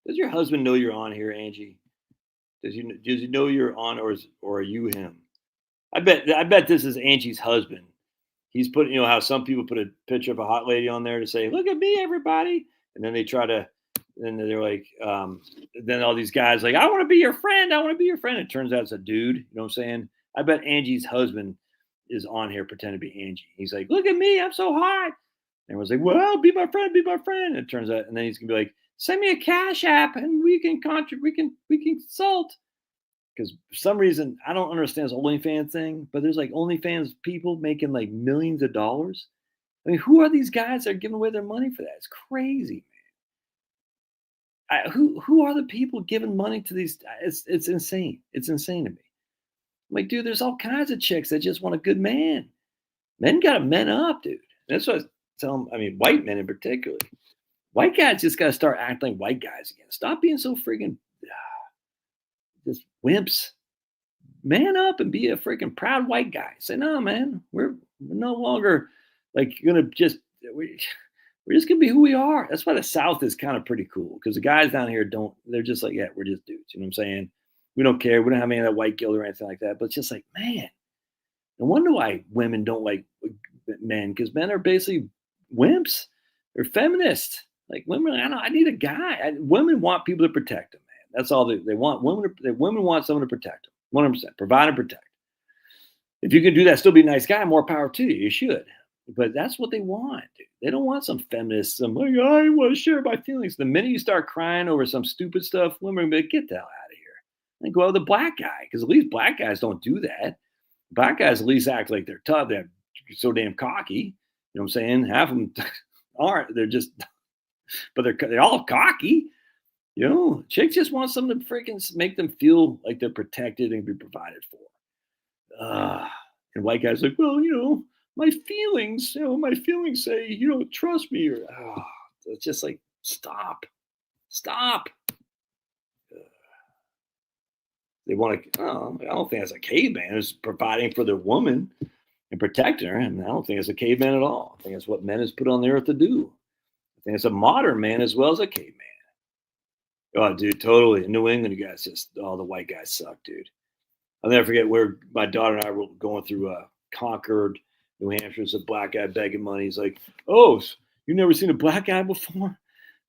Does your husband know you're on here, Angie? Does he know you're on, or are you him? I bet this is Angie's husband. He's put, how some people put a picture of a hot lady on there to say, "Look at me, everybody," and then they try to, and they're like, then all these guys like, "I want to be your friend. I want to be your friend." It turns out it's a dude. You know what I'm saying? I bet Angie's husband is on here pretending to be Angie. He's like, "Look at me, I'm so hot." And everyone's like, "Well, be my friend, be my friend." And it turns out, and then he's gonna be like, "Send me a cash app, and we can contribute. We can consult." Because for some reason I don't understand this OnlyFans thing, but there's like OnlyFans people making like millions of dollars. I mean, who are these guys that are giving away their money for that? It's crazy, man. Who are the people giving money to these? It's insane. It's insane to me. I'm like, dude, there's all kinds of chicks that just want a good man. Men got to men up, dude. That's what I tell them. I mean, white men in particular. White guys just got to start acting like white guys again. Stop being so freaking just wimps. Man up and be a freaking proud white guy. Say, no, man, we're no longer like gonna just we're just gonna be who we are. That's why the South is kind of pretty cool because the guys down here don't. They're just like, yeah, we're just dudes. You know what I'm saying? We don't care. We don't have any of that white guilt or anything like that. But it's just like, man, no wonder why women don't like men because men are basically wimps. They're feminists. Like women, I need a guy. Women want people to protect them, man. That's all they want. Women want someone to protect them. 100%. Provide and protect. If you can do that, still be a nice guy, more power to you. You should. But that's what they want, dude. They don't want some feminists, some like, I want to share my feelings. The minute you start crying over some stupid stuff, women are going to get the hell out of here. And go out with a black guy, because at least black guys don't do that. Black guys at least act like they're tough. They're so damn cocky. You know what I'm saying? Half of them aren't. They're just, but they're all cocky. You know, chicks just want something to freaking make them feel like they're protected and be provided for. And white guys like, well, my feelings, my feelings say you don't trust me. Or it's just like, stop. They want to. I don't think that's a caveman who's providing for their woman and protecting her. And I don't think it's a caveman at all. I think it's what men is put on the earth to do. I think it's a modern man as well as a caveman. Oh, dude, totally. In New England, you guys the white guys suck, dude. I'll never forget where my daughter and I were going through Concord, New Hampshire. It's a black guy begging money. He's like, oh, you never seen a black guy before?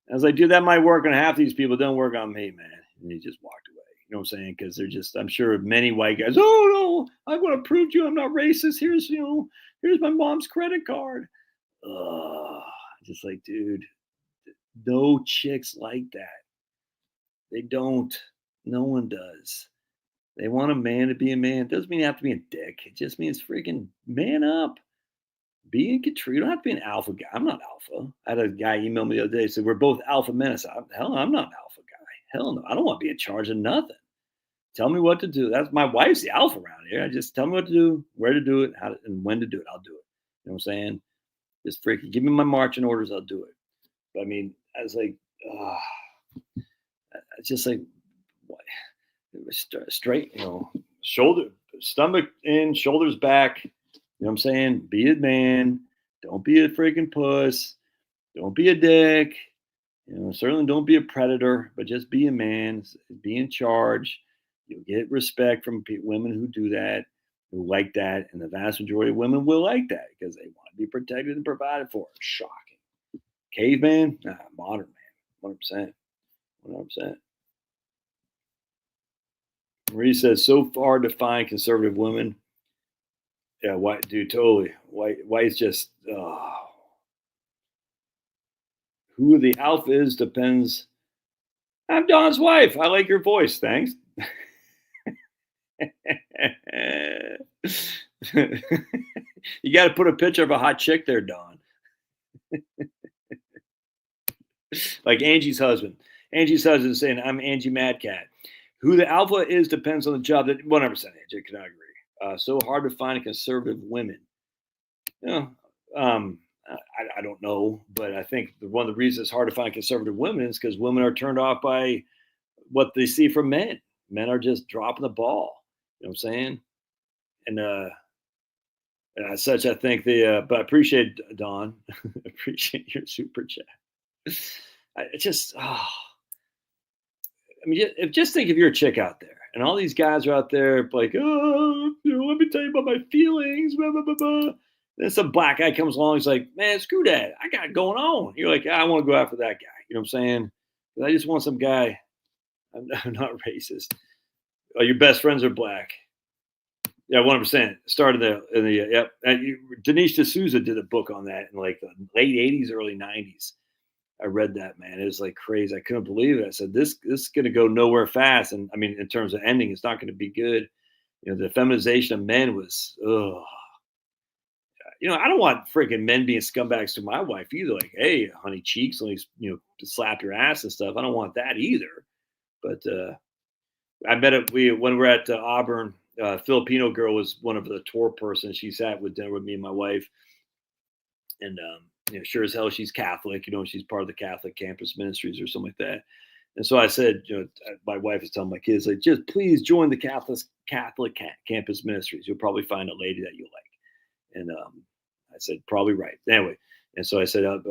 I was like, dude, that might work on half these people. Don't work on me, man. And he just walked away. You know what I'm saying? Because they're just, I'm sure many white guys, oh, no, I'm going to prove to you I'm not racist. Here's my mom's credit card. Just like, dude, no chicks like that. They don't. No one does. They want a man to be a man. It doesn't mean you have to be a dick. It just means freaking man up. Be in control. You don't have to be an alpha guy. I'm not alpha. I had a guy email me the other day. Said we're both alpha men. I said, hell no, I'm not an alpha guy. Hell no. I don't want to be in charge of nothing. Tell me what to do. That's my wife's the alpha around here. I just tell me what to do, where to do it, and when to do it. I'll do it. You know what I'm saying? Just freaking give me my marching orders. I'll do it. But I mean, I was like, it's just like, what? Straight, shoulder, stomach in, shoulders back. You know what I'm saying? Be a man. Don't be a freaking puss. Don't be a dick. Certainly don't be a predator, but just be a man. Be in charge. You'll get respect from women who do that, who like that. And the vast majority of women will like that because they want to be protected and provided for. Shocking. Caveman? Nah, modern man. 100%. 100%. Marie says, so far to find conservative women. Yeah, white, dude, totally. White's just, who the alpha is depends. I'm Don's wife. I like your voice. Thanks. You got to put a picture of a hot chick there, Don. Like Angie's husband. Angie's husband is saying, I'm Angie Madcat. Who the alpha is depends on the job. That 100%, Angie, can I agree. So hard to find conservative women. I don't know, but I think one of the reasons it's hard to find conservative women is because women are turned off by what they see from men. Men are just dropping the ball. You know what I'm saying? And as such, I think but I appreciate Don. Appreciate your super chat. Just think if you're a chick out there And all these guys are out there like, oh, let me tell you about my feelings. Blah, blah, blah, blah. Then some black guy comes along. He's like, man, screw that. I got it going on. You're like, I want to go after that guy. You know what I'm saying? I just want some guy. I'm not racist. Oh, your best friends are black. Yeah, 100%. Started in the yep. Denise D'Souza did a book on that in like the late '80s, early '90s. I read that, man. It was like crazy. I couldn't believe it. I said, this is going to go nowhere fast. And I mean, in terms of ending, it's not going to be good. The feminization of men was, ugh. I don't want freaking men being scumbags to my wife either. Like, hey, honey cheeks, let me, to slap your ass and stuff. I don't want that either. But I met it. When we're at Auburn, Filipino girl was one of the tour persons. She sat with dinner with me and my wife. And, sure as hell, she's Catholic, she's part of the Catholic campus ministries or something like that. And so I said, my wife is telling my kids, like, just please join the Catholic campus ministries. You'll probably find a lady that you like. And I said, probably right. Anyway. And so I said, are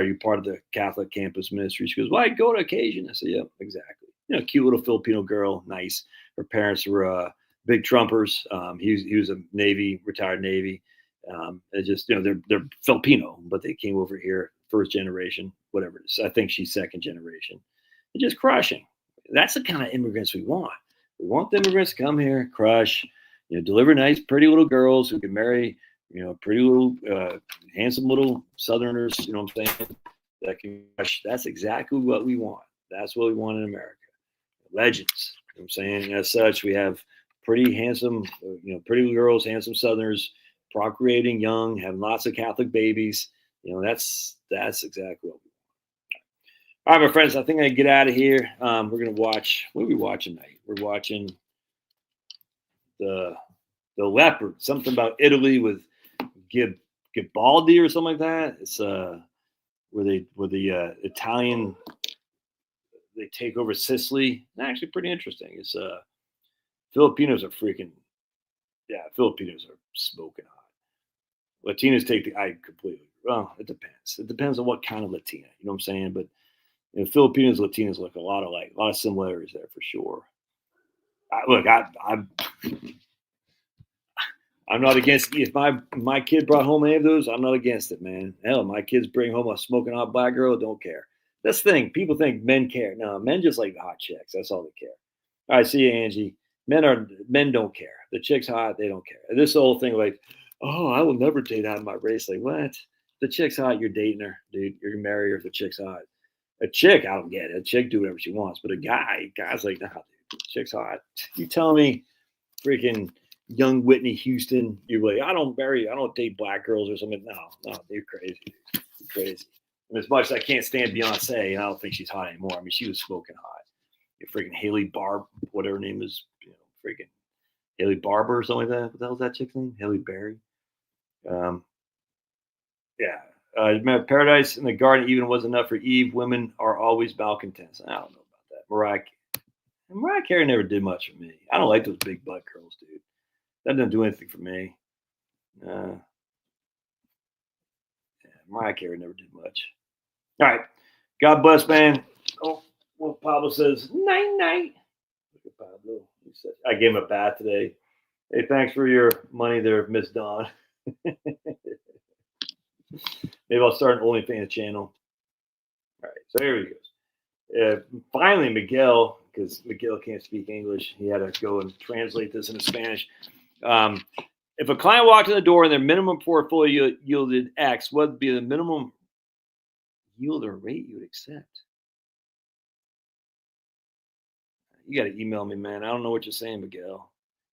you part of the Catholic campus ministry? She goes, well, I go to occasion. I said, yeah, exactly. Cute little Filipino girl, nice. Her parents were big Trumpers. He was a retired Navy. It's just, they're Filipino, but they came over here first generation, whatever it is. I think she's second generation. They're just crushing. That's the kind of immigrants we want. We want the immigrants to come here, crush, deliver nice, pretty little girls who can marry, pretty little, handsome little Southerners, you know what I'm saying? That can crush. That's exactly what we want. That's what we want in America. Legends, you know what I'm saying? And as such, we have pretty handsome, pretty little girls, handsome Southerners, procreating young, having lots of Catholic babies. That's exactly what we want. All right, my friends, I think I can get out of here. We're going to watch, what are we watching tonight? We're watching the Leopard, something about Italy with Garibaldi or something like that. It's where the Italian, they take over Sicily. Actually pretty interesting. It's Filipinos are Filipinos are smoking hot. Latinos it depends. It depends on what kind of Latina, you know what I'm saying? But Filipinos, Latinos look a lot of similarities there for sure. I'm not against, if my kid brought home any of those, I'm not against it, man. Hell, my kids bring home a smoking hot black girl, don't care. That's the thing. People think men care. No, men just like hot chicks. That's all they care. All right, see you, Angie. Men don't care. The chick's hot, they don't care. And this whole thing like, oh, I will never date out of my race. Like, what? The chick's hot, you're dating her, dude. You're gonna marry her if the chick's hot. A chick, I don't get it. A chick do whatever she wants. But a guy's like, nah, dude, chick's hot. You telling me freaking young Whitney Houston, you're like, I don't date black girls or something. No, you're crazy. You're crazy. And as much as I can't stand Beyonce, and I don't think she's hot anymore. I mean, she was smoking hot. Freaking Haley whatever her name is, freaking Haley Barber or something like that. What the hell's that chick's name? Haley Berry. Paradise in the Garden even was enough for Eve. Women are always malcontents. I don't know about that. Mariah Carey never did much for me. I don't like those big butt girls, dude. That doesn't do anything for me. Mariah Carey never did much. All right. God bless, man. Oh, well, Pablo says, night, night. Look at Pablo. I gave him a bath today. Hey, thanks for your money there, Miss Dawn. Maybe I'll start an OnlyFans channel. All right, so here he goes. Finally, Miguel, because Miguel can't speak English, he had to go and translate this into Spanish. If a client walked in the door and their minimum portfolio yielded X, what would be the minimum yield or rate you would accept? You got to email me, man. I don't know what you're saying, Miguel.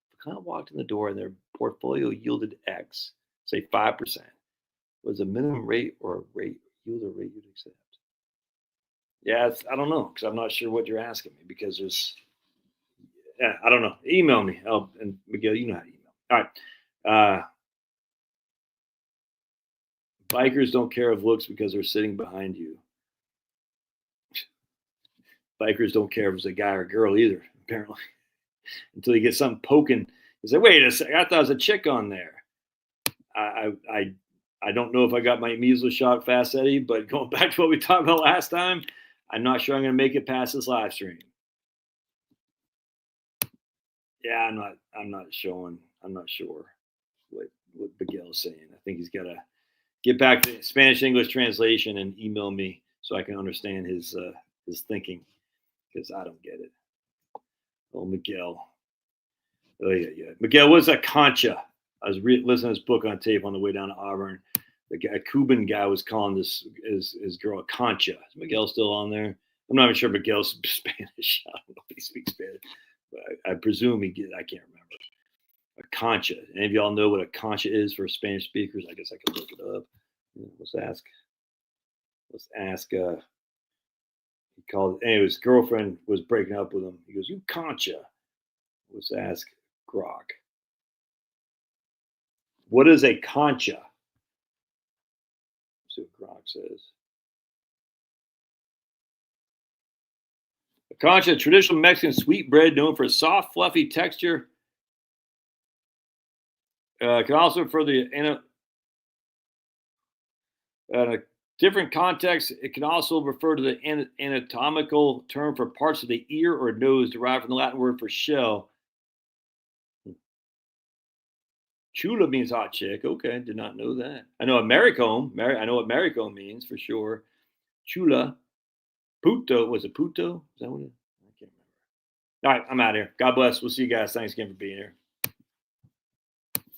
If a client walked in the door and their portfolio yielded X, say 5%, was the minimum rate or yield or rate you'd accept? Yeah, I don't know, because I'm not sure what you're asking me, because I don't know. Email me. And Miguel, you know how to email. All right. Bikers don't care of looks because they're sitting behind you. Bikers don't care if it's a guy or a girl either, apparently. Until you get something poking. You say, wait a second, I thought it was a chick on there. I don't know if I got my measles shot fast, Eddie, but going back to what we talked about last time, I'm not sure I'm going to make it past this live stream. Yeah, I'm not sure what Miguel's saying. I think he's got to get back to Spanish English translation and email me so I can understand his thinking because I don't get it. Oh, Miguel. Oh yeah, yeah. Miguel, what's a concha? I was listening to this book on tape on the way down to Auburn. The guy, Cuban guy, was calling this his girl a concha. Is Miguel still on there? I'm not even sure Miguel's Spanish. I don't know if he speaks Spanish, but I presume he did. I can't remember. A concha. Any of y'all know what a concha is for Spanish speakers? I guess I can look it up. Let's ask. Let's ask. He called. Anyway, his girlfriend was breaking up with him. He goes, "You concha." Let's ask Grok. What is a concha? Let's see what Gronk says. A concha, traditional Mexican sweet bread known for soft, fluffy texture. Can also refer to in a different context. It can also refer to the anatomical term for parts of the ear or nose derived from the Latin word for shell. Chula means hot chick. Okay, did not know that. I know a Maricomb. I know what Maricomb means for sure. Chula. Puto. Was it puto? Is that what it is? I can't remember. All right, I'm out of here. God bless. We'll see you guys. Thanks again for being here.